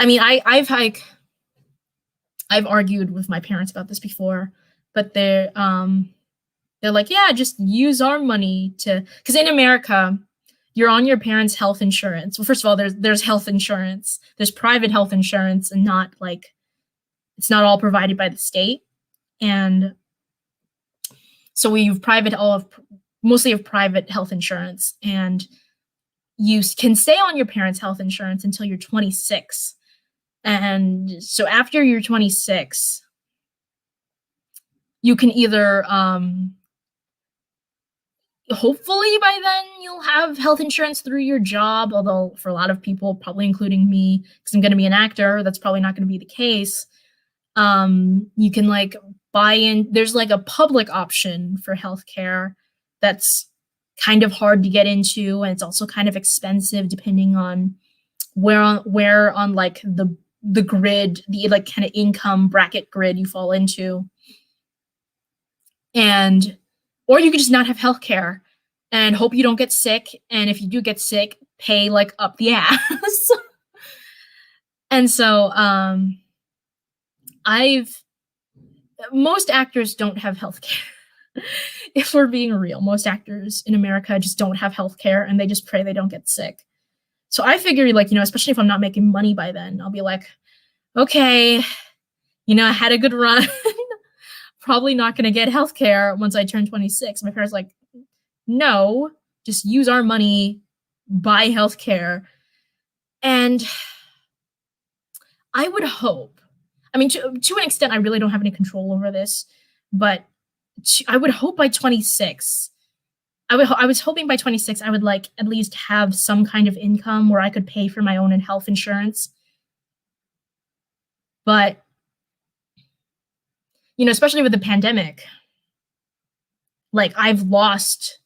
I mean, I've argued with my parents about this before, but they're like, yeah, just use our money to, because in America, you're on your parents' health insurance. Well, first of all, there's health insurance, there's private health insurance, and not like it's not all provided by the state, and so we've mostly have private health insurance, and you can stay on your parents' health insurance until you're 26. And so after you're 26, you can either hopefully by then you'll have health insurance through your job, although for a lot of people, probably including me, because I'm going to be an actor, that's probably not going to be the case. You can like buy in, there's like a public option for healthcare that's kind of hard to get into, and it's also kind of expensive depending on where on like the grid, the like kind of income bracket grid you fall into. And or you could just not have healthcare and hope you don't get sick, and if you do get sick, pay like up the ass. And so most actors don't have healthcare. If we're being real, most actors in America just don't have healthcare, and they just pray they don't get sick. So I figure, like, especially if I'm not making money by then, I'll be like, okay, I had a good run. Probably not going to get healthcare once I turn 26. My parents like, no, just use our money, buy healthcare. And I would hope, I mean, to an extent, I really don't have any control over this, but I would hope by 26, I was hoping by 26, I would like at least have some kind of income where I could pay for my own health insurance. But, especially with the pandemic, like I've lost,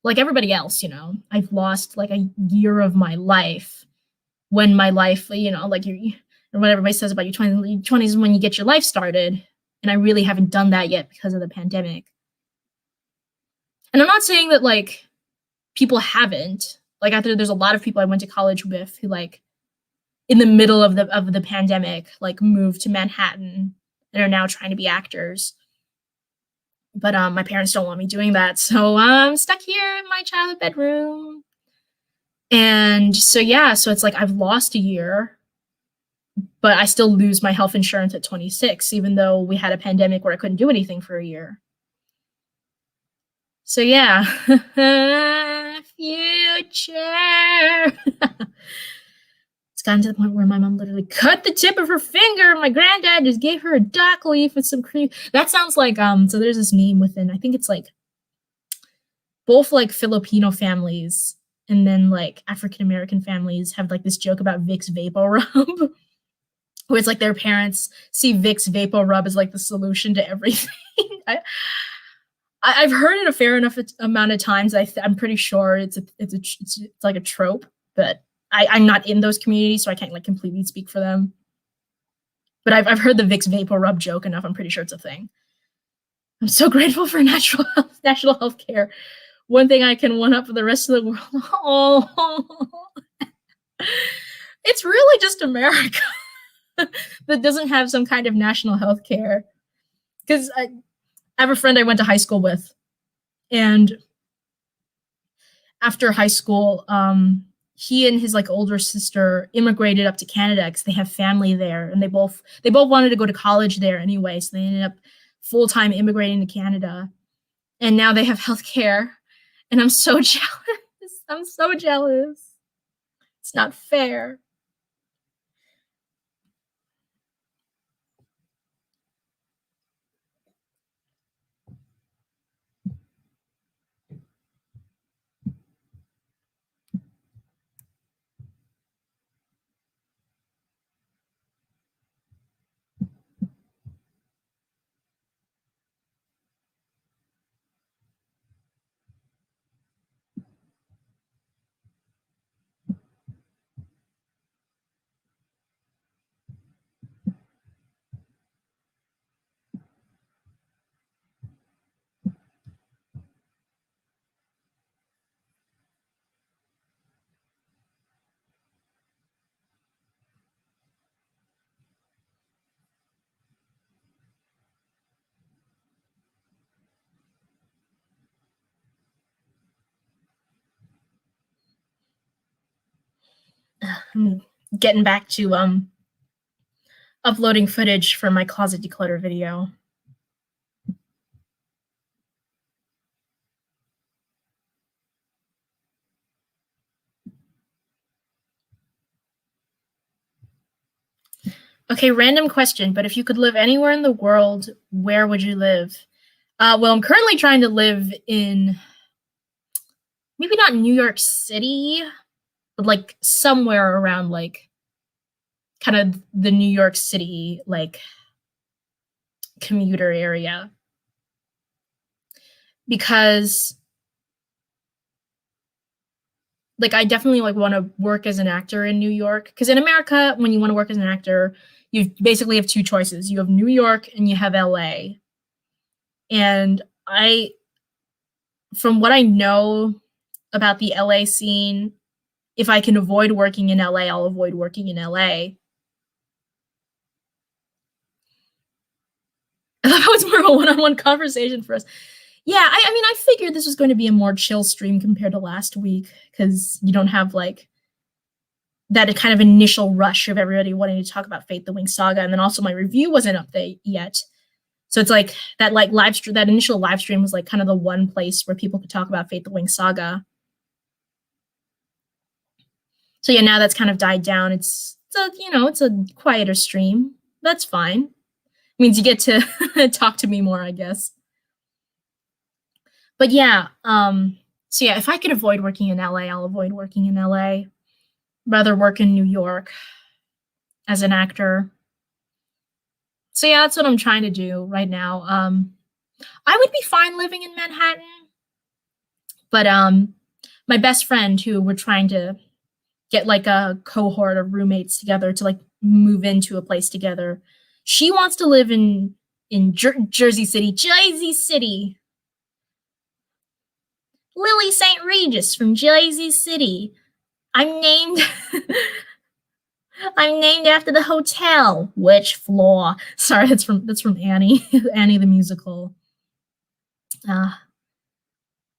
like everybody else, I've lost like a year of my life when my life, like what everybody says about your 20s is when you get your life started. And I really haven't done that yet because of the pandemic. And I'm not saying that like people haven't, like there's a lot of people I went to college with who like in the middle of the pandemic, like moved to Manhattan and are now trying to be actors. But my parents don't want me doing that. So I'm stuck here in my childhood bedroom. And so, yeah, so it's like I've lost a year, but I still lose my health insurance at 26, even though we had a pandemic where I couldn't do anything for a year. So, yeah, future. It's gotten to the point where my mom literally cut the tip of her finger. My granddad just gave her a dock leaf with some cream. That sounds like, so there's this meme within, I think it's like both like Filipino families and then like African American families have like this joke about Vicks Vapor Rub, where it's like their parents see Vicks Vapor Rub as like the solution to everything. I've heard it a fair enough amount of times. I'm pretty sure it's like a trope, but I'm not in those communities, so I can't like completely speak for them. But I've heard the Vicks Vapor Rub joke enough. I'm pretty sure it's a thing. I'm so grateful for national health care. One thing I can one up for the rest of the world. Oh, it's really just America that doesn't have some kind of national health care. Because I have a friend I went to high school with, and after high school, he and his like older sister immigrated up to Canada because they have family there, and they both wanted to go to college there anyway, so they ended up full time immigrating to Canada, and now they have healthcare, and I'm so jealous. I'm so jealous. It's not fair. I'm getting back to uploading footage for my closet declutter video. Okay, random question, but if you could live anywhere in the world, where would you live? Well, I'm currently trying to live in maybe not New York City, but like somewhere around like kind of the New York City like commuter area, because like I definitely like want to work as an actor in New York, because in America when you want to work as an actor, you basically have two choices. You have New York and you have LA. And I from what I know about the LA scene, if I can avoid working in LA, I'll avoid working in LA. That was more of a one-on-one conversation for us. Yeah, I mean, I figured this was going to be a more chill stream compared to last week, because you don't have like that kind of initial rush of everybody wanting to talk about Fate the Winx Saga, and then also my review wasn't up there yet. So it's like that live stream, that initial live stream was like kind of the one place where people could talk about Fate the Winx Saga. So yeah, now that's kind of died down. It's a quieter stream. That's fine. It means you get to talk to me more, I guess. But yeah, so yeah, if I could avoid working in LA, I'll avoid working in LA. Rather work in New York as an actor. So yeah, that's what I'm trying to do right now. I would be fine living in Manhattan, but my best friend, who we're trying to get like a cohort of roommates together to like move into a place together, she wants to live in Jersey City. Jersey City. Lily St. Regis from Jersey City. I'm named I'm named after the hotel. Which floor? Sorry, that's from Annie. Annie the musical. Uh,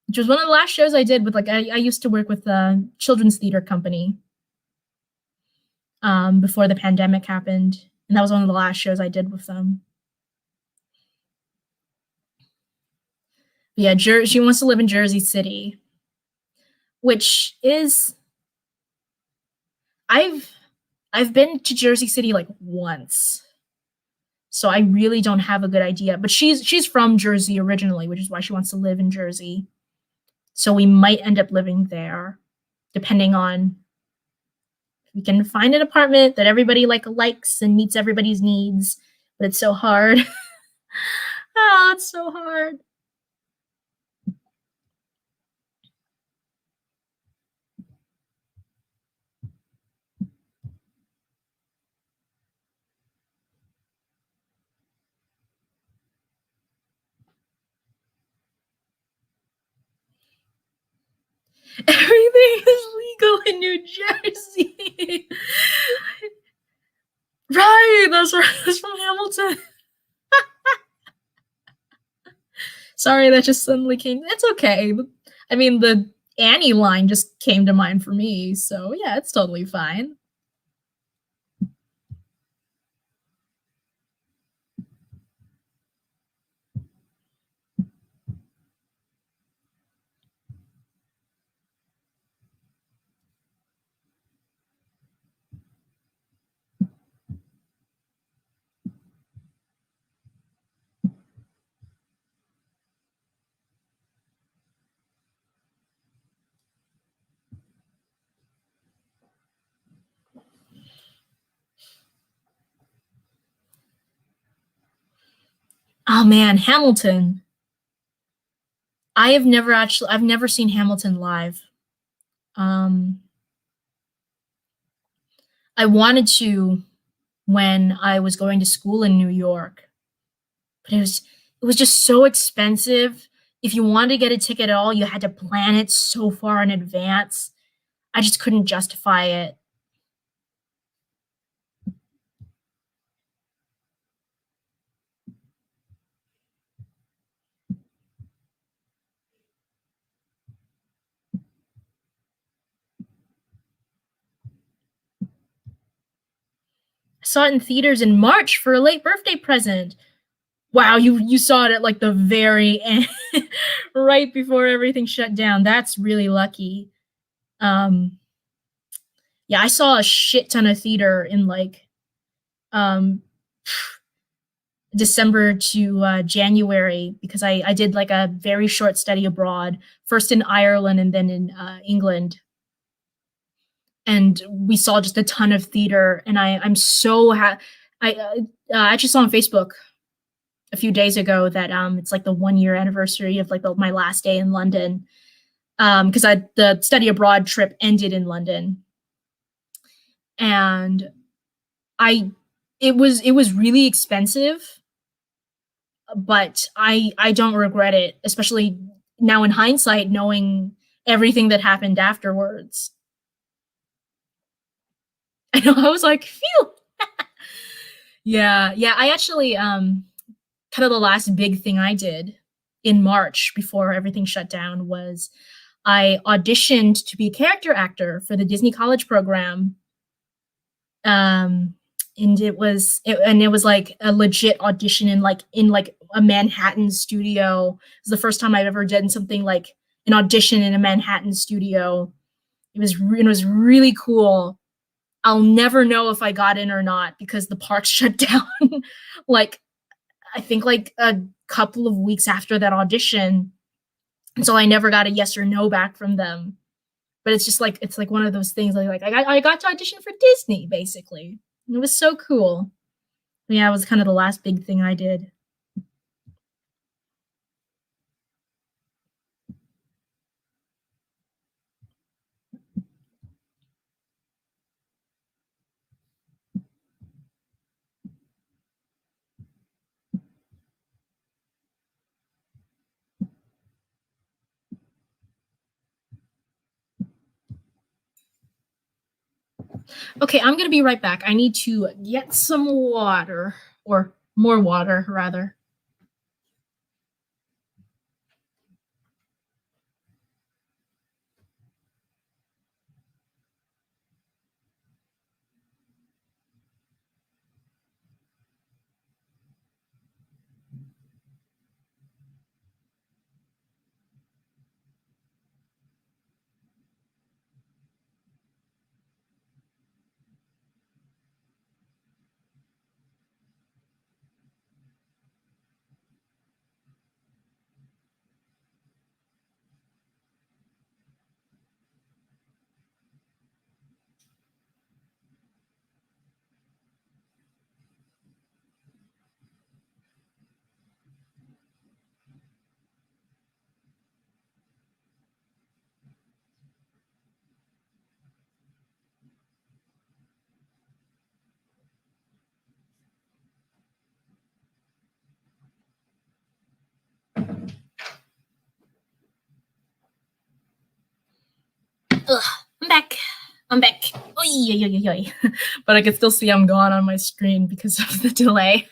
which was one of the last shows I did with like I used to work with the children's theater company before the pandemic happened, and that was one of the last shows I did with them. But yeah, she wants to live in Jersey City, which is I've I've been to Jersey City like once, so I really don't have a good idea. But she's from Jersey originally, which is why she wants to live in Jersey. So we might end up living there, depending on if we can find an apartment that everybody like likes and meets everybody's needs. But it's so hard. Oh, it's so hard. Everything is legal in New Jersey. Right, that's right. That's from Hamilton. Sorry, that just suddenly came. It's okay. I mean, the Annie line just came to mind for me, so yeah, it's totally fine. Oh man, Hamilton. I've never seen Hamilton live. Um, I wanted to when I was going to school in New York, but it was just so expensive. If you wanted to get a ticket at all, you had to plan it so far in advance. I just couldn't justify it. I saw it in theaters in March for a late birthday present. Wow, you saw it at like the very end, right before everything shut down. That's really lucky. Um, yeah, I saw a shit ton of theater in like um December to January because I did like a very short study abroad, first in Ireland and then in England. And we saw just a ton of theater, and I'm so I actually saw on Facebook a few days ago that it's like the 1 year anniversary of like my last day in London because I the study abroad trip ended in London, and I it was really expensive, but I don't regret it, especially now in hindsight, knowing everything that happened afterwards. I know I was like, phew. Yeah, I actually kind of the last big thing I did in March before everything shut down was I auditioned to be a character actor for the Disney College program. Um, and it was like a legit audition in like a Manhattan studio. It was the first time I've ever done something like an audition in a Manhattan studio. It was really cool. I'll never know if I got in or not because the park shut down like I think like a couple of weeks after that audition. And so I never got a yes or no back from them. But it's like one of those things like I got to audition for Disney basically. It was so cool. Yeah, it was kind of the last big thing I did. Okay, I'm gonna be right back. I need to get some water or more water rather. Ugh, I'm back. I'm back. Oy, oy, oy, oy. But I can still see I'm gone on my screen because of the delay.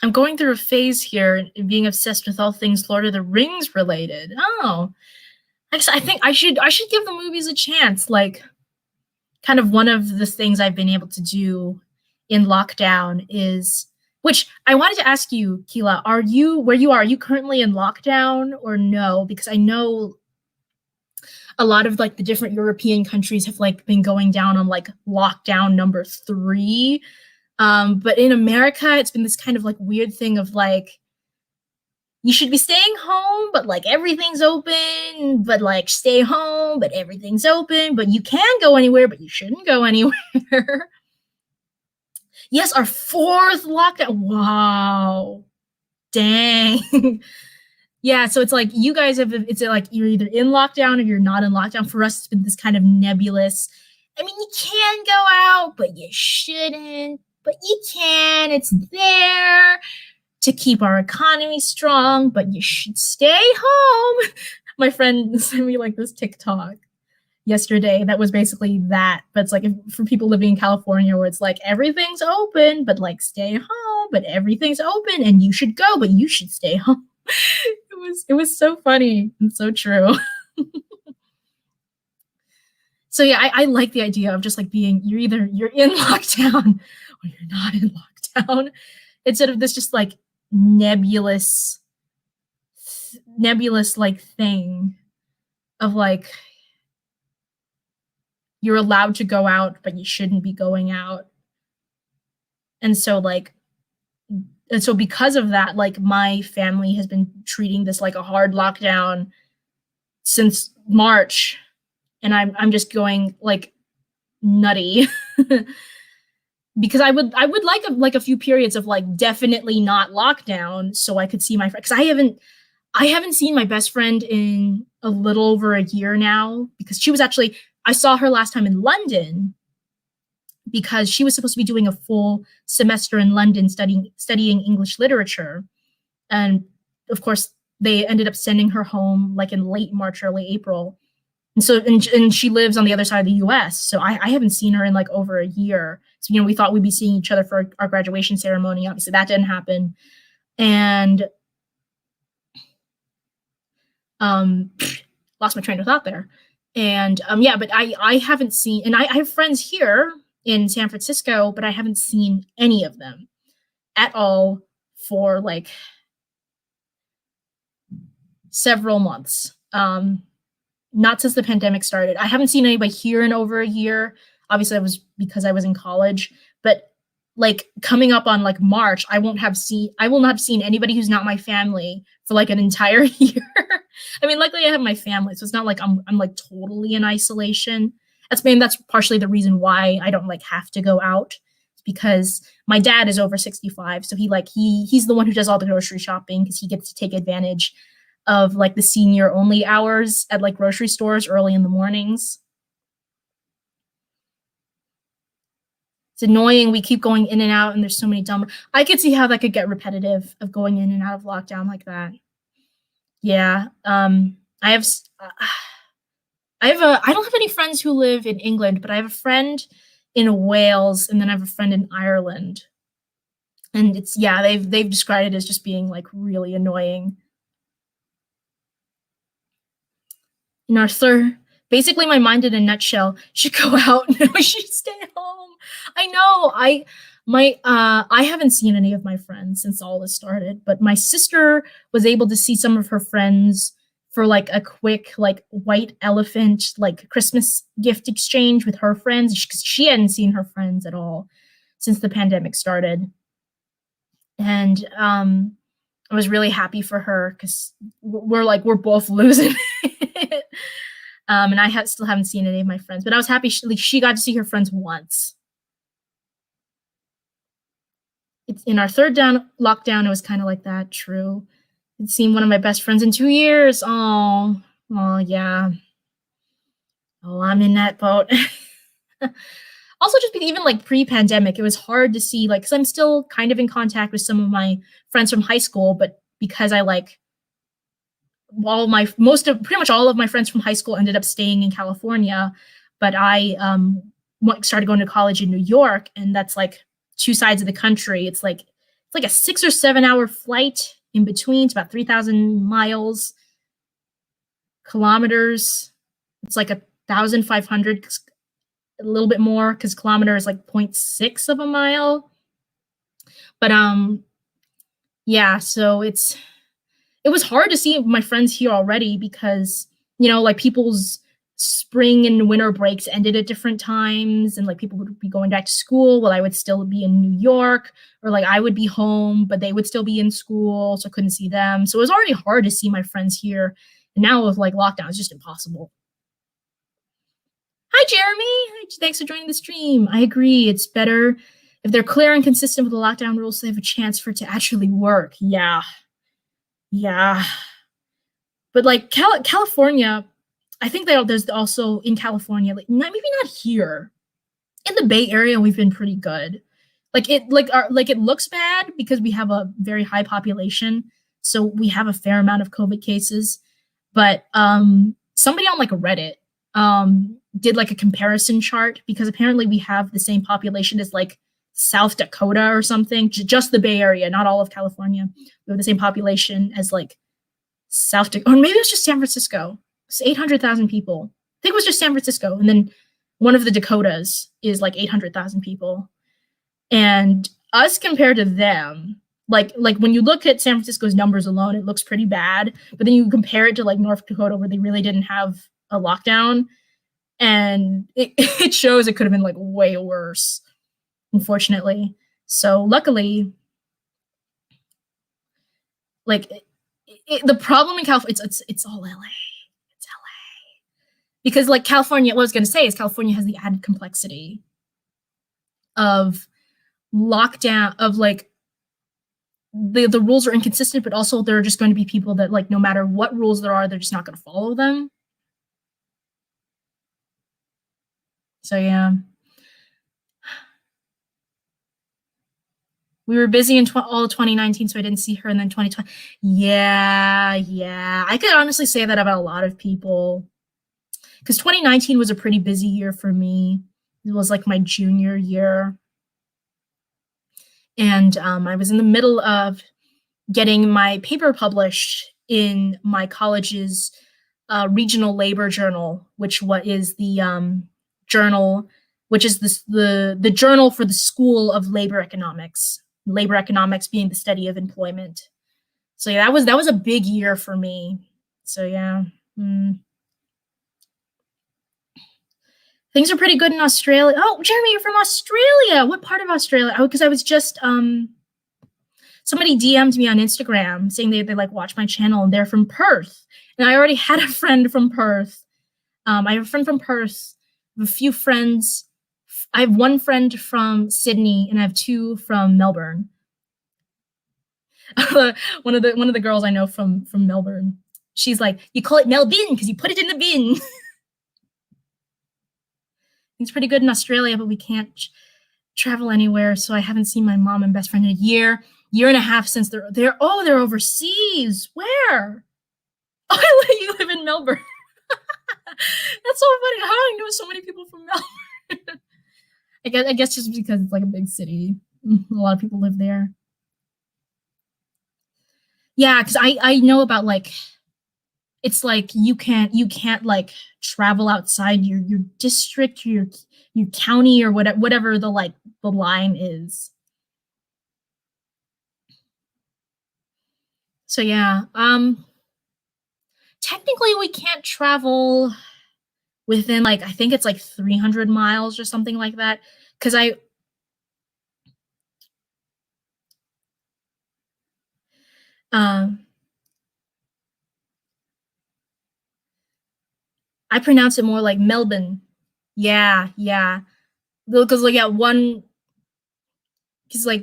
I'm going through a phase here in being obsessed with all things Lord of the Rings related. Oh, I think I should give the movies a chance. Like, kind of one of the things I've been able to do in lockdown is, which I wanted to ask you, Keela, are you where you are you currently in lockdown or no? Because I know a lot of like the different European countries have like been going down on like lockdown number 3. But in America, it's been this kind of like weird thing of like you should be staying home, but like everything's open, but like stay home, but everything's open, but you can go anywhere, but you shouldn't go anywhere. Yes, our 4th lockdown. Wow. Dang. Yeah, so it's like you guys have, it's like you're either in lockdown or you're not in lockdown. For us, it's been this kind of nebulous. I mean, you can go out, but you shouldn't, but you can. It's there to keep our economy strong, but you should stay home. My friend sent me like this TikTok yesterday that was basically that, but it's like for people living in California where it's like everything's open, but like stay home, but everything's open and you should go, but you should stay home. It was so funny and so true. So yeah, I like the idea of just like being you're in lockdown or you're not in lockdown instead of this just like nebulous like thing of like you're allowed to go out but you shouldn't be going out. And so because of that, like my family has been treating this like a hard lockdown since March, and I'm just going like nutty. Because I would like a few periods of like definitely not lockdown so I could see my friend, because I haven't seen my best friend in a little over a year now, because she was actually, I saw her last time in London because she was supposed to be doing a full semester in London studying English literature. And of course, they ended up sending her home like in late March, early April. And she lives on the other side of the US. So I haven't seen her in like over a year. So, we thought we'd be seeing each other for our graduation ceremony. Obviously, that didn't happen. And um, lost my train of thought there. And yeah, but I haven't seen, and I have friends here in San Francisco, but I haven't seen any of them at all for like several months. Not since the pandemic started. I haven't seen anybody here in over a year. Obviously, that was because I was in college, but like coming up on like March, I will not have seen anybody who's not my family for like an entire year. I mean, luckily I have my family, so it's not like I'm like totally in isolation. That's partially the reason why I don't like have to go out, because my dad is over 65, so he's the one who does all the grocery shopping because he gets to take advantage of like the senior only hours at like grocery stores early in the mornings. It's annoying. We keep going in and out, and there's so many dumb. I could see how that could get repetitive of going in and out of lockdown like that. Yeah. I have. I don't have any friends who live in England, but I have a friend in Wales, and then I have a friend in Ireland. And it's, yeah, they've described it as just being like really annoying. In our third, basically my mind in a nutshell, should go out, no, should stay home. I know. I haven't seen any of my friends since all this started, but my sister was able to see some of her friends for like a quick like white elephant like Christmas gift exchange with her friends, because she hadn't seen her friends at all since the pandemic started. And I was really happy for her because we're both losing it. And I still haven't seen any of my friends, but I was happy she got to see her friends once. It's in our third lockdown. It was kind of like that. True. I'd seen one of my best friends in 2 years. Oh, yeah. Oh, I'm in that boat. Also, just even like pre-pandemic, it was hard to see, like, because I'm still kind of in contact with some of my friends from high school, but because I like pretty much all of my friends from high school ended up staying in California, but I started going to college in New York, and that's like two sides of the country. It's like It's like a 6 or 7 hour flight in between. It's about 3,000 miles, kilometers. It's like 1,500, a little bit more because kilometer is like 0.6 of a mile. But yeah, so it was hard to see my friends here already because, like people's spring and winter breaks ended at different times, and like people would be going back to school while I would still be in New York, or like I would be home but they would still be in school, so I couldn't see them. So it was already hard to see my friends here, and now with like lockdown it's just impossible. Hi Jeremy, thanks for joining the stream. I agree, it's better if they're clear and consistent with the lockdown rules so they have a chance for it to actually work. Yeah, but like California, I think that there's also in California, like maybe not here, in the Bay Area, we've been pretty good. Like it looks bad because we have a very high population, so we have a fair amount of COVID cases. But somebody on like Reddit did like a comparison chart because apparently we have the same population as like South Dakota or something, just the Bay Area, not all of California. We have the same population as like South Dakota, or maybe it was just San Francisco. It's 800,000 people. I think it was just San Francisco. And then one of the Dakotas is like 800,000 people. And us compared to them, like when you look at San Francisco's numbers alone, it looks pretty bad. But then you compare it to like North Dakota, where they really didn't have a lockdown, and it shows it could have been like way worse, unfortunately. So luckily, like the problem in California, it's all LA. It's LA. Because like California, what I was going to say is California has the added complexity of lockdown, of like the rules are inconsistent, but also there are just going to be people that like no matter what rules there are, they're just not going to follow them. So yeah. We were busy in all of 2019, so I didn't see her. And then 2020. Yeah. I could honestly say that about a lot of people. Because 2019 was a pretty busy year for me. It was like my junior year. And I was in the middle of getting my paper published in my college's regional labor journal, which is the journal, which is the journal for the School of Labor Economics. Labor economics being the study of employment. So yeah, that was a big year for me. So yeah. Things are pretty good in Australia. Oh, Jeremy, you're from Australia. What part of Australia? Oh, because I was just somebody DM'd me on Instagram saying they like watch my channel and they're from Perth. And I already had a friend from Perth. I have a friend from Perth. I have a few friends. I have one friend from Sydney and I have two from Melbourne. one of the girls I know from Melbourne, she's like, you call it Melbourne because you put it in the bin. It's pretty good in Australia, but we can't travel anywhere, so I haven't seen my mom and best friend in a year and a half since they're overseas. Where? Oh, you live in Melbourne. That's so funny. How do I know so many people from Melbourne? I guess just because it's like a big city. A lot of people live there. Yeah, because I know about like, it's like you can't like travel outside your district, your county, or whatever the line is. So yeah, technically we can't travel within like, I think it's like 300 miles or something like that, because I pronounce it more like Melbourne. Yeah. Because like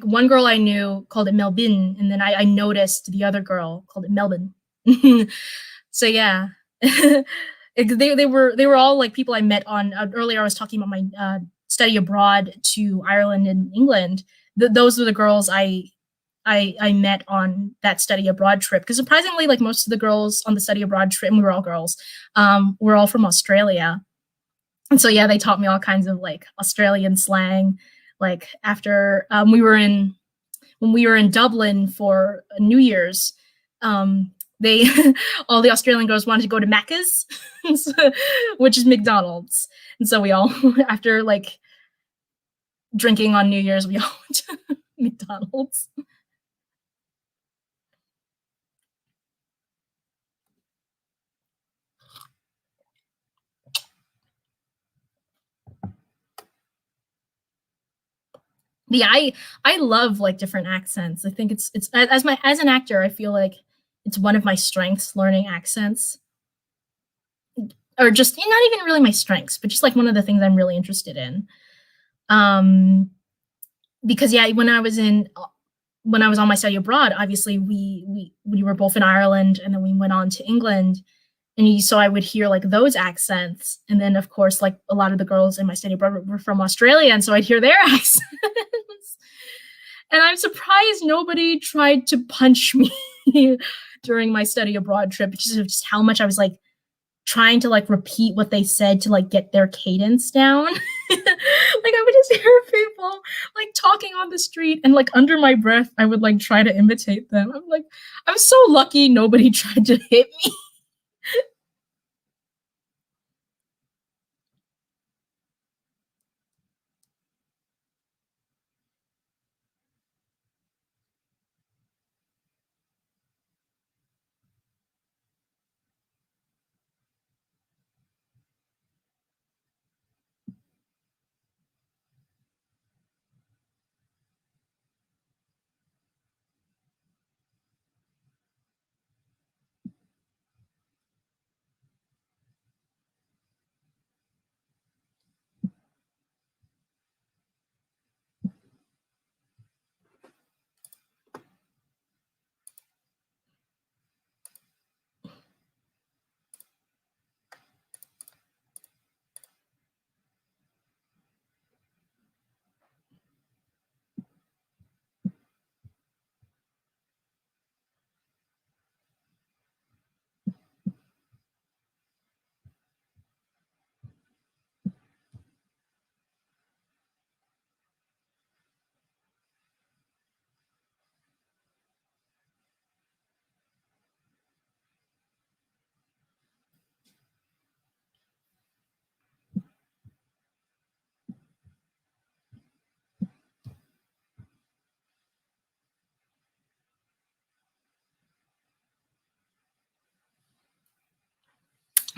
one girl I knew called it Melbourne, and then I noticed the other girl called it Melbourne. So yeah. they were all like people I met on earlier. I was talking about my study abroad to Ireland and England. Those were the girls I met on that study abroad trip, because surprisingly, like most of the girls on the study abroad trip, and we were all girls, were all from Australia. And so yeah, they taught me all kinds of like Australian slang. Like after we when we were in Dublin for New Year's, they all the Australian girls wanted to go to Macca's, which is McDonald's, and so we all after like drinking on New Year's, we all went to McDonald's. Yeah, I love like different accents. I think it's as my as an actor, I feel like it's one of my strengths learning accents, or just not even really my strengths, but just like one of the things I'm really interested in. Um, because yeah, when I was on my study abroad, obviously we were both in Ireland, and then we went on to England, and so I would hear like those accents, and then of course like a lot of the girls in my study abroad were from Australia, and so I'd hear their accents. And I'm surprised nobody tried to punch me during my study abroad trip, because of just how much I was like trying to like repeat what they said to like get their cadence down. Like I would just hear people like talking on the street, and like under my breath I would like try to imitate them. I'm like, I'm so lucky nobody tried to hit me.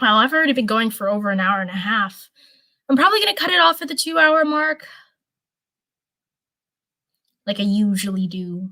Well, I've already been going for over an hour and a half. I'm probably gonna cut it off at the 2 hour mark, like I usually do.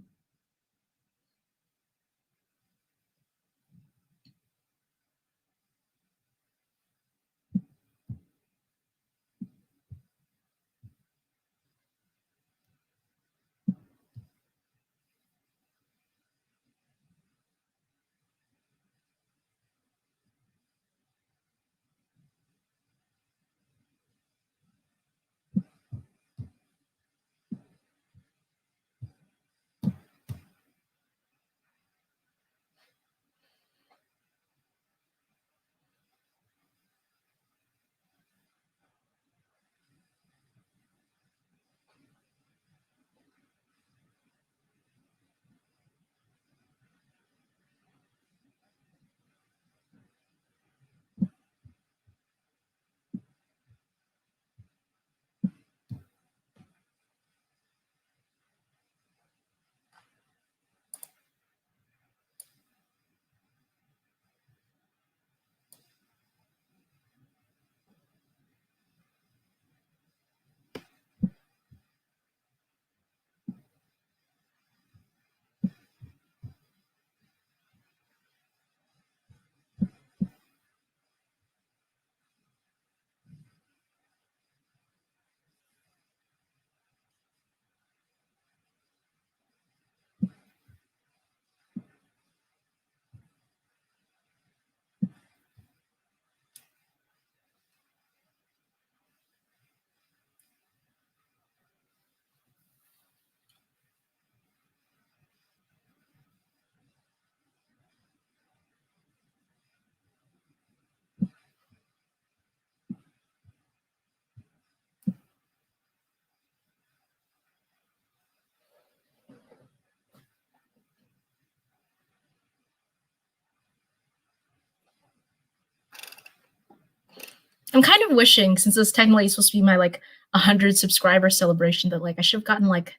I'm kind of wishing, since this technically is supposed to be my like 100 subscriber celebration, that like I should have gotten like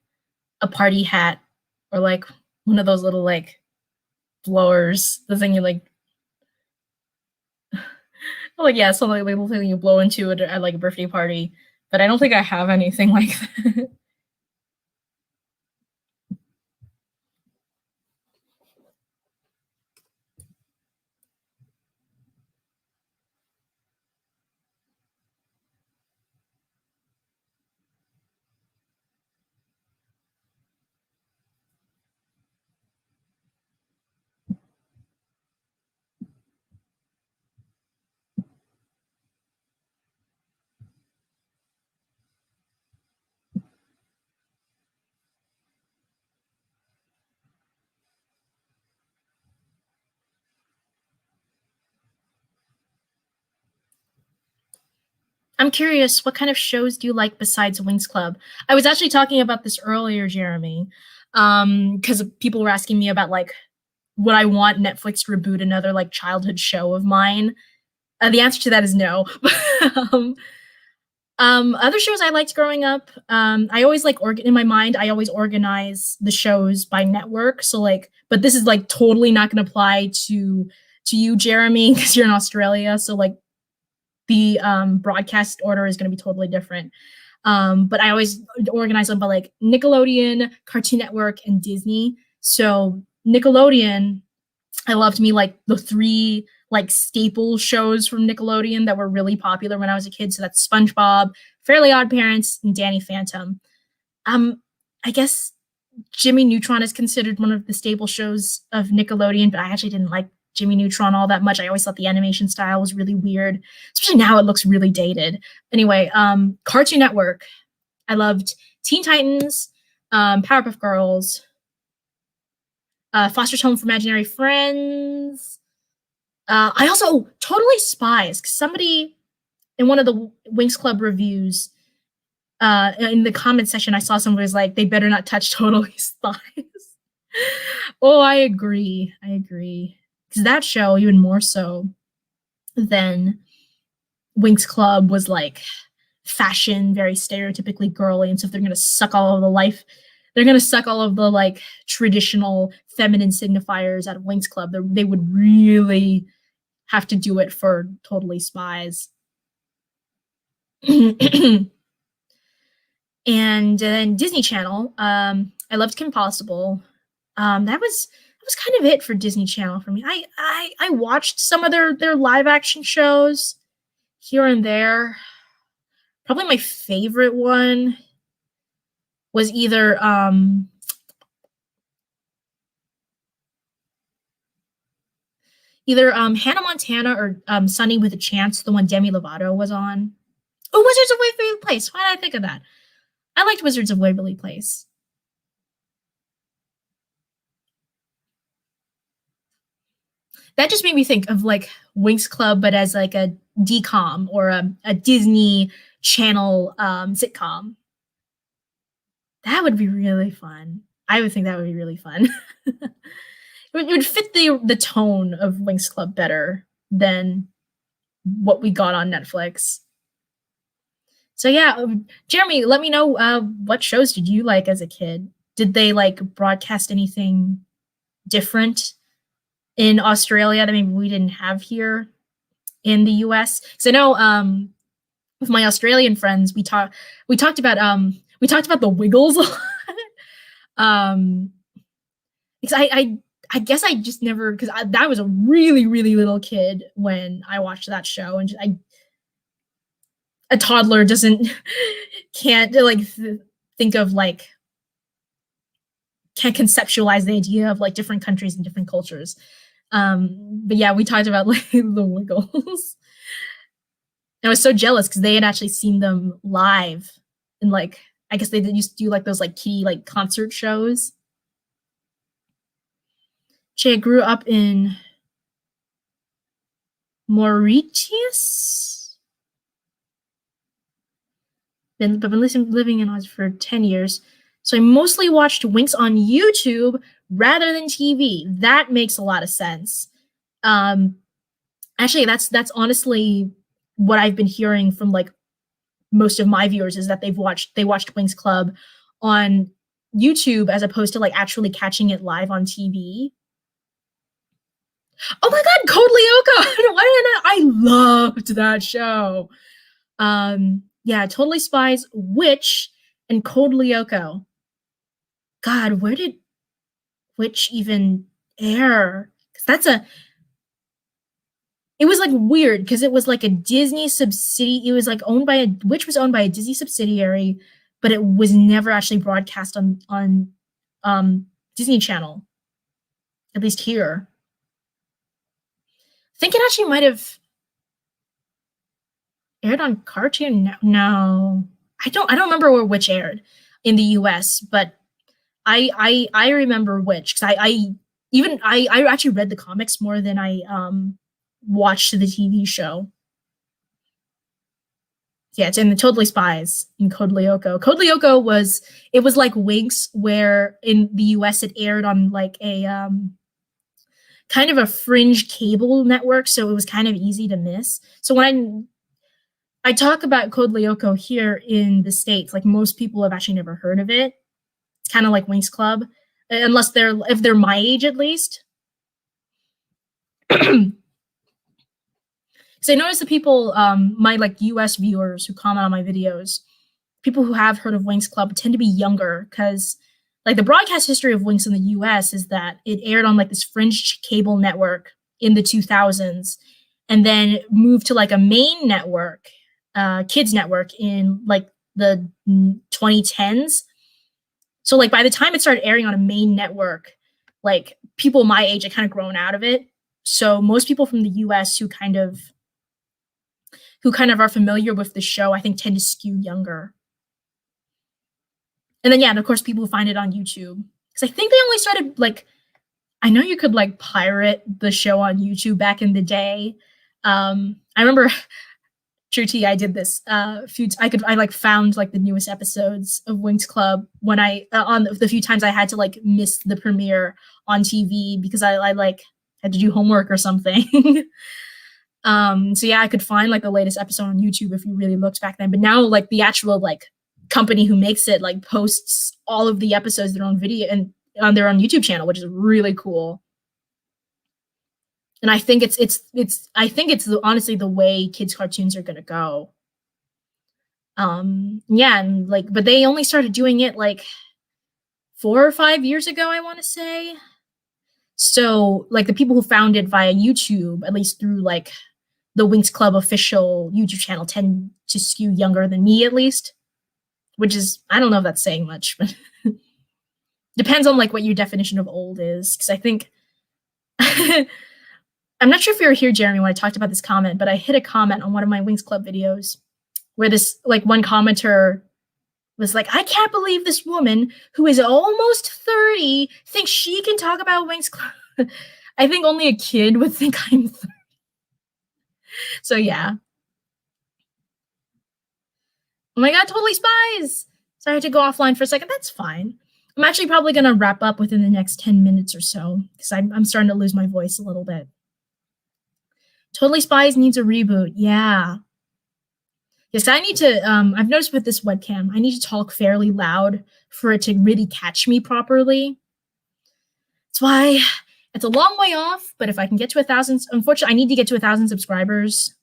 a party hat or like one of those little like blowers, the thing you like, like yeah, something like little thing you blow into it at like a birthday party. But I don't think I have anything like that. I'm curious, what kind of shows do you like besides Winx Club? I was actually talking about this earlier, Jeremy, because people were asking me about like would I want Netflix to reboot another like childhood show of mine? The answer to that is no. um, Other shows I liked growing up, I always like in my mind, I always organize the shows by network. So like, but this is like totally not going to apply to you, Jeremy, because you're in Australia. So like, the broadcast order is going to be totally different. But I always organize them by like Nickelodeon, Cartoon Network, and Disney. So Nickelodeon, I loved me like the three like staple shows from Nickelodeon that were really popular when I was a kid. So that's SpongeBob, Fairly Odd Parents, and Danny Phantom. I guess Jimmy Neutron is considered one of the staple shows of Nickelodeon, but I actually didn't like Jimmy Neutron all that much. I always thought the animation style was really weird, especially now it looks really dated. Anyway, Cartoon Network. I loved Teen Titans, Powerpuff Girls, Foster's Home for Imaginary Friends. I also totally Spies. 'Cause somebody in one of the Winx Club reviews, in the comment section, I saw somebody was like, "They better not touch Totally Spies." Oh, I agree. I agree. Because that show, even more so than Winx Club, was like fashion, very stereotypically girly. And so if they're gonna suck all of the life, they're gonna suck all of the like traditional feminine signifiers out of Winx Club. They would really have to do it for Totally Spies. And then Disney Channel. I loved Kim Possible. That was kind of it for Disney Channel for me. I watched some of their live action shows here and there. Probably my favorite one was either Hannah Montana or Sunny with a Chance, the one Demi Lovato was on. Oh, Wizards of Waverly Place. Why did I think of that? I liked Wizards of Waverly Place. That just made me think of like Winx Club, but as like a DCOM or a Disney Channel sitcom. That would be really fun. I would think that would be really fun. It would fit the tone of Winx Club better than what we got on Netflix. So yeah, Jeremy, let me know what shows did you like as a kid? Did they like broadcast anything different in Australia that maybe we didn't have here in the US? Because I know with my Australian friends, we talked about the Wiggles a lot. um, because I guess I just never because I was a really little kid when I watched that show, and a toddler doesn't can't like think of like can't conceptualize the idea of like different countries and different cultures. But yeah, we talked about like the Wiggles. I was so jealous because they had actually seen them live, and like I guess they used to do like those like kiddie like concert shows. She grew up in Mauritius, but been living in Oz for 10 years. So I mostly watched Winx on YouTube rather than TV. That makes a lot of sense. Um, Actually, that's honestly what I've been hearing from like most of my viewers is that they watched Winx Club on YouTube as opposed to like actually catching it live on TV. Oh my god, Code Lyoko! I loved that show. Yeah, Totally Spies, Witch, and Code Lyoko. God, where did Witch even air? Because it was like weird because it was like a Disney subsidiary. It was like owned by Witch was owned by a Disney subsidiary, but it was never actually broadcast on Disney Channel, at least here. I think it actually might have aired on Cartoon. No, I don't remember where Witch aired in the U.S., but I remember Witch because I actually read the comics more than I watched the TV show. Yeah, it's in the Totally Spies in Code Lyoko. Code Lyoko was like Winx, where in the US it aired on like a kind of a fringe cable network, so it was kind of easy to miss. So when I talk about Code Lyoko here in the States, like most people have actually never heard of it. It's kind of like Winx Club, unless if they're my age at least. Because I notice the people, my like US viewers who comment on my videos, people who have heard of Winx Club tend to be younger because like the broadcast history of Winx in the US is that it aired on like this fringe cable network in the 2000s and then moved to like a main network, kids network in like the 2010s. So like by the time it started airing on a main network, like people my age had kind of grown out of it. So most people from the US who kind of are familiar with the show, I think tend to skew younger. And then yeah, and of course people who find it on YouTube. Because I think they only started like I know you could like pirate the show on YouTube back in the day. I remember True T, I did this I like found like the newest episodes of Winx Club when I on the few times I had to like miss the premiere on TV because I like had to do homework or something. So yeah, I could find like the latest episode on YouTube if you really looked back then. But now like the actual like company who makes it like posts all of the episodes that are on video and on their own YouTube channel, which is really cool. And I think it's honestly the way kids cartoons are gonna go. Yeah, and like but they only started doing it like 4 or 5 years ago, I want to say. So like the people who found it via YouTube, at least through like the Winx Club official YouTube channel, tend to skew younger than me at least, which is I don't know if that's saying much, but depends on like what your definition of old is. Because I think I'm not sure if you were here, Jeremy, when I talked about this comment, but I hit a comment on one of my Winx Club videos where this like one commenter was like, I can't believe this woman who is almost 30 thinks she can talk about Winx Club. I think only a kid would think I'm 30. So yeah. Oh my god, Totally Spies! So I had to go offline for a second. That's fine. I'm actually probably going to wrap up within the next 10 minutes or so because I'm starting to lose my voice a little bit. Totally Spies needs a reboot. Yeah. Yes, I need to, I've noticed with this webcam, I need to talk fairly loud for it to really catch me properly. That's why it's a long way off, but if I can get to 1,000, unfortunately, I need to get to 1,000 subscribers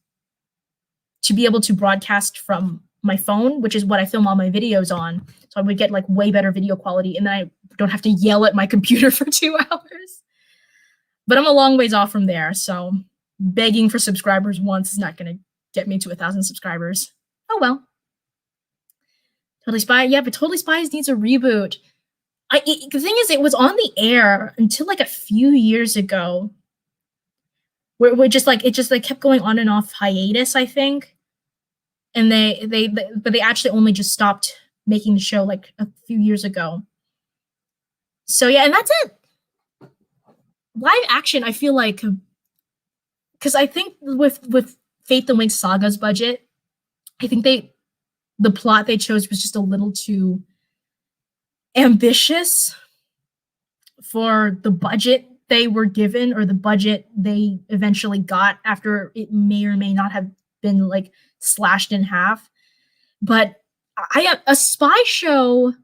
to be able to broadcast from my phone, which is what I film all my videos on. So I would get like way better video quality and then I don't have to yell at my computer for 2 hours. But I'm a long ways off from there, so begging for subscribers once is not going to get me to 1,000 subscribers. Oh well. Totally Spies, yeah, but Totally Spies needs a reboot. The thing is, it was on the air until like a few years ago, where it just kept going on and off hiatus, I think. And but they actually only just stopped making the show like a few years ago. So yeah, and that's it. Live action, I feel like, because I think with Fate the Winx Saga's budget, I think the plot they chose was just a little too ambitious for the budget they were given or the budget they eventually got after it may or may not have been like slashed in half. But I a spy show.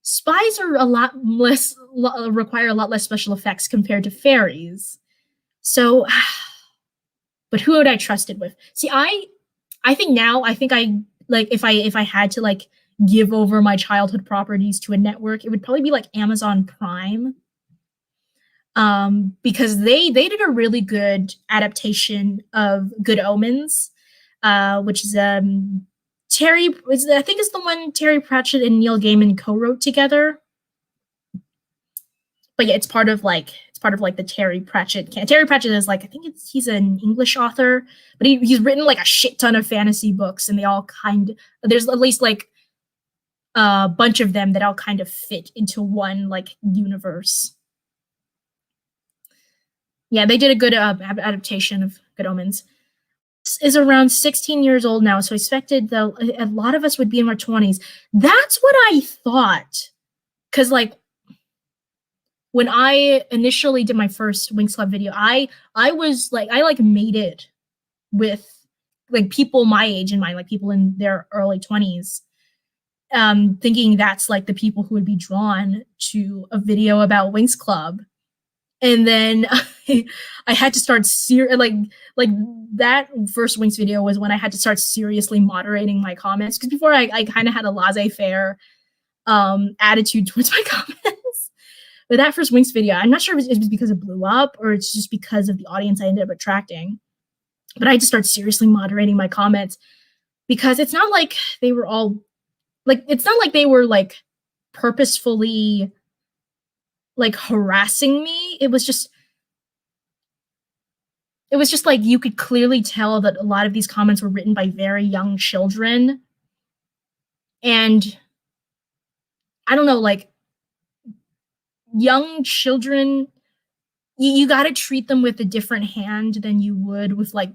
Spies are a lot less require a lot less special effects compared to fairies. So, but who would I trust it with? See, I think now I think I like if I had to like give over my childhood properties to a network, it would probably be like Amazon Prime. Because they did a really good adaptation of Good Omens, which is I think it's the one Terry Pratchett and Neil Gaiman co-wrote together. But yeah, it's part of like the Terry Pratchett. Terry Pratchett is like I think he's an English author, but he's written like a shit ton of fantasy books, and they all there's at least like a bunch of them that all kind of fit into one like universe. Yeah, they did a good adaptation of Good Omens. Is around 16 years old now, so I expected a lot of us would be in our 20s. That's what I thought. Because, like, when I initially did my first Winx Club video, I was like, I like made it with like people my age and my like people in their early 20s, thinking that's like the people who would be drawn to a video about Winx Club. And then I had to start like that first Winx video was when I had to start seriously moderating my comments, because before I kind of had a laissez-faire attitude towards my comments. But that first Winx video, I'm not sure if it was because it blew up or it's just because of the audience I ended up attracting. But I had to start seriously moderating my comments, because it's not like they were all like it's not like they were like purposefully like harassing me. It was just like you could clearly tell that a lot of these comments were written by very young children. And I don't know, like young children, you got to treat them with a different hand than you would with like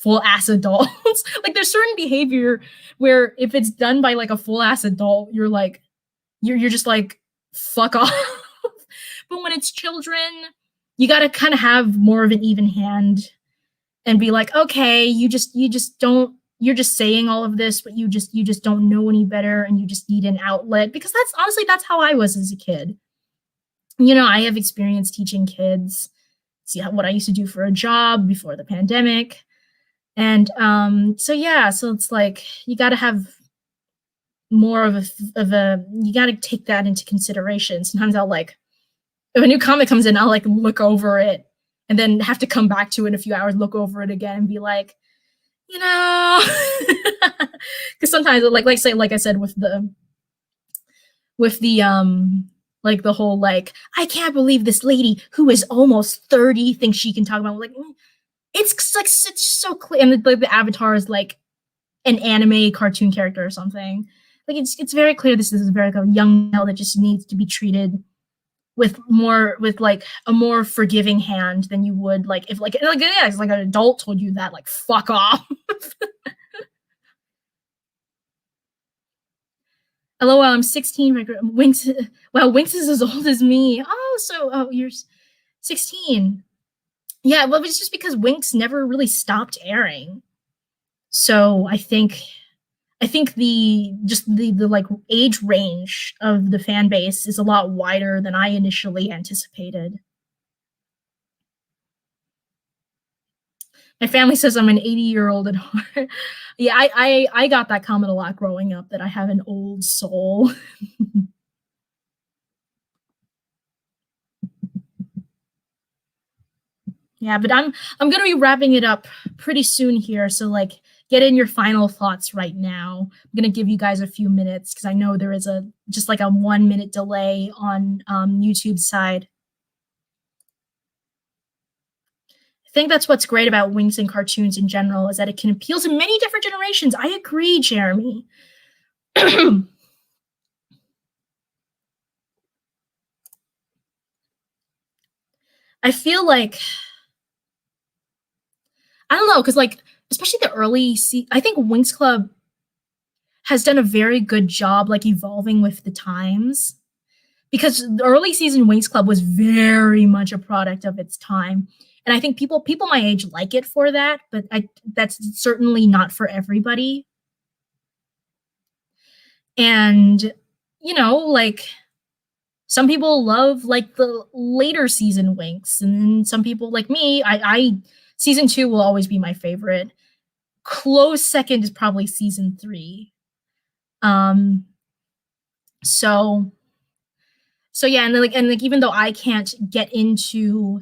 full ass adults. Like there's certain behavior where if it's done by like a full ass adult, you're like, you're just like, fuck off. But when it's children, you got to kind of have more of an even hand and be like, okay, you just don't, you're just saying all of this, but you just don't know any better, and you just need an outlet. Because that's honestly, that's how I was as a kid. You know, I have experience teaching kids, see what I used to do for a job before the pandemic. And so yeah, so it's like you got to have more of a you got to take that into consideration. Sometimes I'll like, if a new comic comes in, I'll like look over it and then have to come back to it in a few hours, look over it again and be like, you know, because sometimes like I said with the like the whole like, I can't believe this lady who is almost 30 thinks she can talk about like, it's like it's so clear, and the avatar is like an anime cartoon character or something. Like it's very clear this is a very like, young male that just needs to be treated with like a more forgiving hand than you would like if like yeah, it's like an adult told you that, like fuck off. LOL, I'm 16. Winx, wow, Winx is as old as me. Oh, you're 16. Yeah, well, it's just because Winx never really stopped airing. So I think the like age range of the fan base is a lot wider than I initially anticipated. My family says I'm an 80-year-old at heart. Yeah, I got that comment a lot growing up, that I have an old soul. Yeah, but I'm gonna be wrapping it up pretty soon here. So like, get in your final thoughts right now. I'm gonna give you guys a few minutes because I know there is just like a 1 minute delay on YouTube's side. I think that's what's great about Winx and cartoons in general, is that it can appeal to many different generations. I agree, Jeremy. I feel like, I don't know, because like, especially the early I think Winx Club has done a very good job like evolving with the times, because the early season Winx Club was very much a product of its time. And I think people my age like it for that, but that's certainly not for everybody. And like some people love like the later season Winx, and then some people like me, I season 2 will always be my favorite. Close second is probably season 3. Um so yeah, and even though I can't get into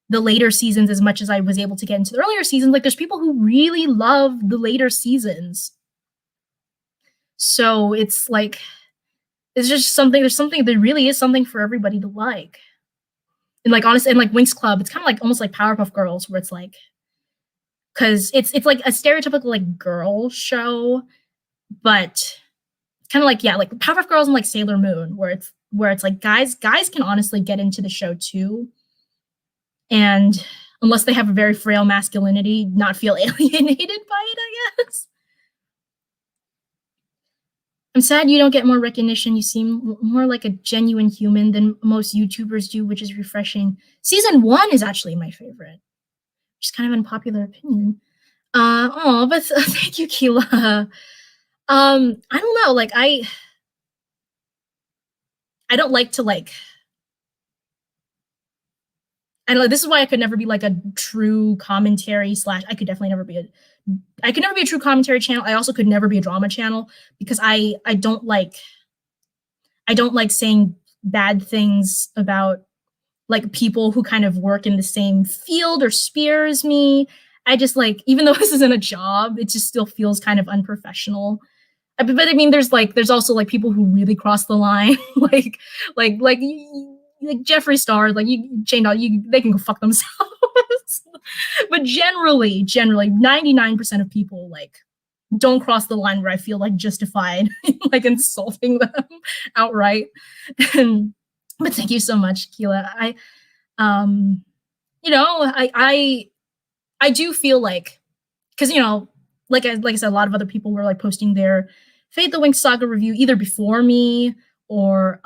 the later seasons as much as I was able to get into the earlier seasons, like there's people who really love the later seasons. So it's like it's just something there's something there really is something for everybody to like. And like honestly, and like Winx Club, it's kind of like almost like Powerpuff Girls, where it's like because it's like a stereotypical like girl show, but kind of like yeah, like Powerpuff Girls and like Sailor Moon, where it's like guys can honestly get into the show too, and unless they have a very frail masculinity, not feel alienated by it, I guess. I'm sad you don't get more recognition. You seem more like a genuine human than most YouTubers do, which is refreshing. Season 1 is actually my favorite, which is kind of an unpopular opinion. But thank you, Keela. I don't know, like I don't like to like I don't know, this is why I could never be like a true commentary slash I could definitely never be a true commentary channel. I also could never be a drama channel because I don't like saying bad things about like people who kind of work in the same field or sphere as me. I just like even though this isn't a job, it just still feels kind of unprofessional. But I mean, there's also like people who really cross the line, like like like Jeffree Star, like Jane Doll, they can go fuck themselves. But generally, 99% of people like don't cross the line where I feel like justified in, like insulting them outright. But thank you so much, Keela. I do feel like because like I said, a lot of other people were like posting their Fate the Winx Saga review either before me or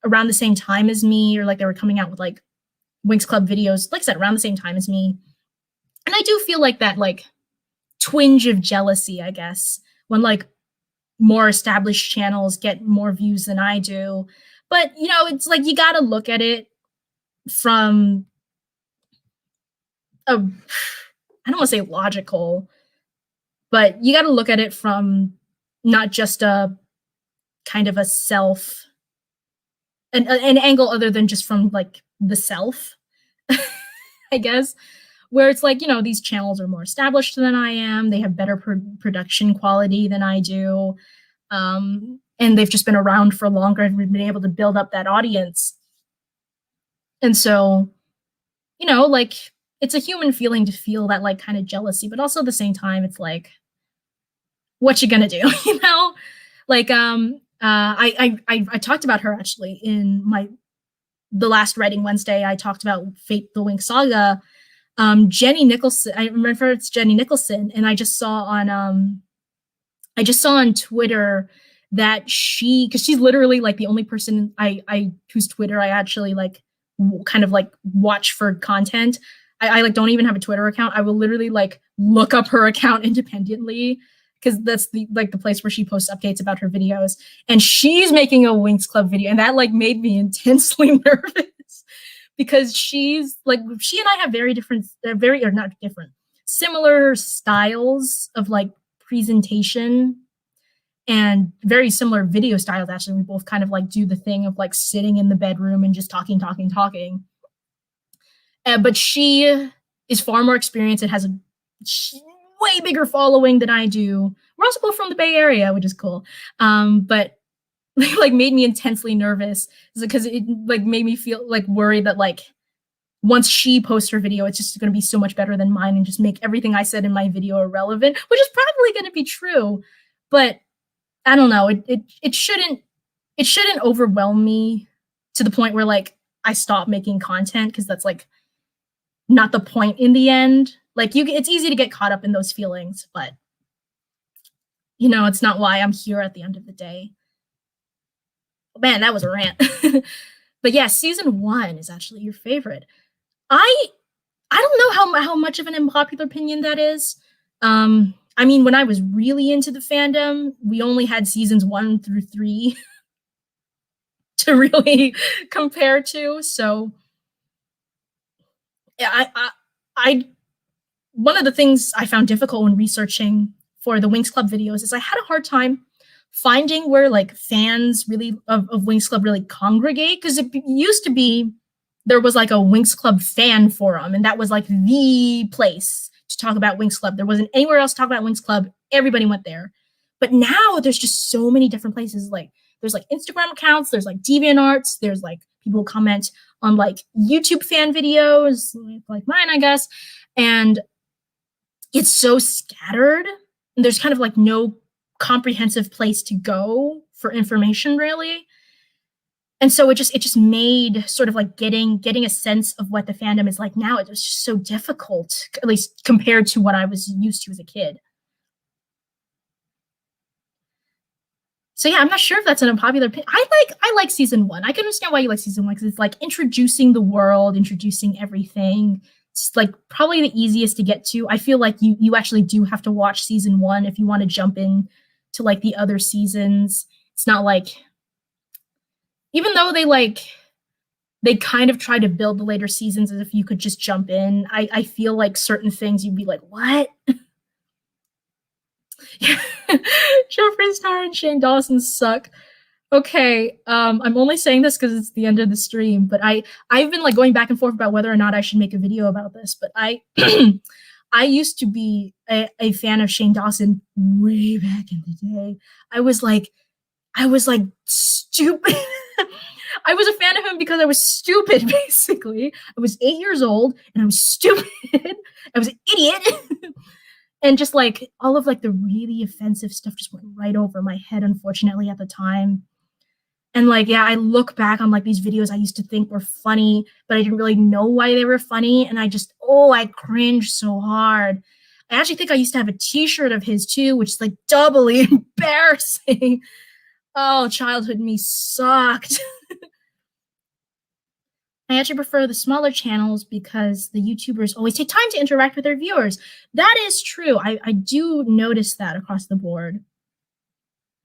around the same time as me, or like they were coming out with like Winx Club videos, like I said, around the same time as me. And I do feel like that like twinge of jealousy, I guess, when like more established channels get more views than I do. But it's like you gotta look at it from a I don't want to say logical, but you got to look at it from not just a kind of a self an angle other than just from like the self, I guess, where it's like these channels are more established than I am, they have better production quality than I do, and they've just been around for longer and we've been able to build up that audience. And so like it's a human feeling to feel that like kind of jealousy, but also at the same time it's like what you gonna do, like I talked about her actually in the last Writing Wednesday. I talked about Fate the Winx Saga. Jenny Nicholson, I remember it's Jenny Nicholson, and I just saw on Twitter that because she's literally like the only person I whose Twitter I actually like kind of like watch for content. I like don't even have a Twitter account. I will literally like look up her account independently because that's the place where she posts updates about her videos. And she's making a Winx Club video, and that like made me intensely nervous because she and I have very different, or not different, similar styles of like presentation and very similar video styles. Actually, we both kind of like do the thing of like sitting in the bedroom and just talking. But she is far more experienced and has a way bigger following than I do. We're also both from the Bay Area, which is cool. But like made me intensely nervous because it like made me feel like worried that like once she posts her video, it's just going to be so much better than mine and just make everything I said in my video irrelevant, which is probably going to be true. But I don't know. It shouldn't overwhelm me to the point where like I stop making content, because that's like not the point in the end. Like it's easy to get caught up in those feelings, but it's not why I'm here at the end of the day. Man, that was a rant. But yeah, season 1 is actually your favorite. I I don't know how much of an unpopular opinion that is. I mean, when I was really into the fandom, we only had seasons 1 through 3 to really compare to. So yeah, I one of the things I found difficult when researching for the Winx Club videos is I had a hard time finding where like fans really of Winx Club really congregate, because it used to be there was like a Winx Club fan forum, and that was like the place to talk about Winx Club. There wasn't anywhere else to talk about Winx Club. Everybody went there. But now there's just so many different places. Like there's like Instagram accounts, there's like DeviantArts, there's like people who comment on like YouTube fan videos, like mine, I guess. And it's so scattered. There's kind of like no comprehensive place to go for information, really. And so it just made sort of like getting a sense of what the fandom is like now, it was just so difficult, at least compared to what I was used to as a kid. So yeah, I'm not sure if that's an unpopular opinion. I like season 1. I can understand why you like season 1, because it's like introducing the world, introducing everything. It's like probably the easiest to get to. I feel like you actually do have to watch season 1 if you want to jump in to like the other seasons. It's not like, even though they kind of try to build the later seasons as if you could just jump in, I feel like certain things you'd be like, what? Jeffree Star and Shane Dawson suck. Okay, I'm only saying this because it's the end of the stream, but I've been like going back and forth about whether or not I should make a video about this. But I I used to be a fan of Shane Dawson way back in the day. I was like stupid. I was a fan of him because I was stupid, basically. I was 8 years old and I was stupid. I was an idiot. And just like all of like the really offensive stuff just went right over my head, unfortunately, at the time. And like, yeah, I look back on like these videos I used to think were funny, but I didn't really know why they were funny. And I cringed so hard. I actually think I used to have a t-shirt of his too, which is like doubly embarrassing. Oh, childhood me sucked. I actually prefer the smaller channels because the YouTubers always take time to interact with their viewers. That is true. I do notice that across the board.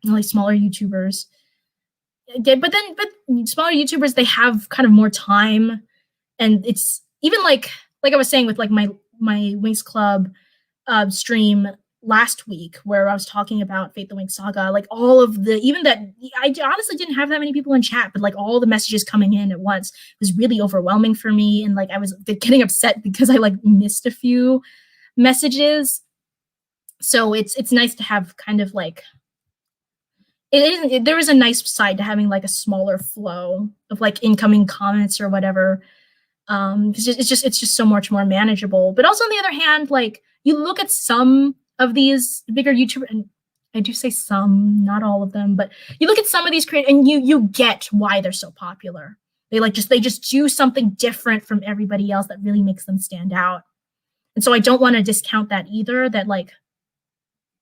Like smaller YouTubers. But smaller YouTubers, they have kind of more time, and it's even like I was saying with like my Winx Club stream last week, where I was talking about Fate the Winx Saga, like all of the, even that, I honestly didn't have that many people in chat, but like all the messages coming in at once was really overwhelming for me. And like I was getting upset because I like missed a few messages. So it's nice to have kind of like, there is a nice side to having like a smaller flow of like incoming comments or whatever. It's just so much more manageable. But also on the other hand, like you look at some of these bigger YouTubers, and I do say some, not all of them, but you look at some of these creators and you get why they're so popular. They just do something different from everybody else that really makes them stand out. And so I don't want to discount that either, that like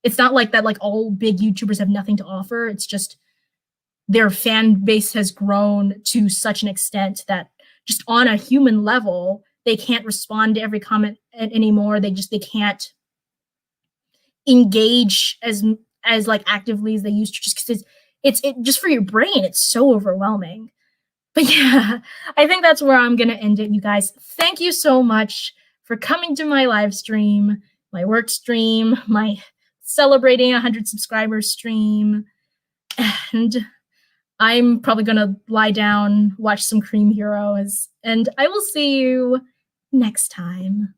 it's not like that like all big YouTubers have nothing to offer. It's just their fan base has grown to such an extent that just on a human level, they can't respond to every comment anymore. They can't engage as like actively as they used to, just because it's just for your brain, it's so overwhelming. But yeah, I think that's where I'm gonna end it, you guys. Thank you so much for coming to my live stream, my work stream, my celebrating 100 subscribers stream, and I'm probably gonna lie down, watch some Cream Heroes, and I will see you next time.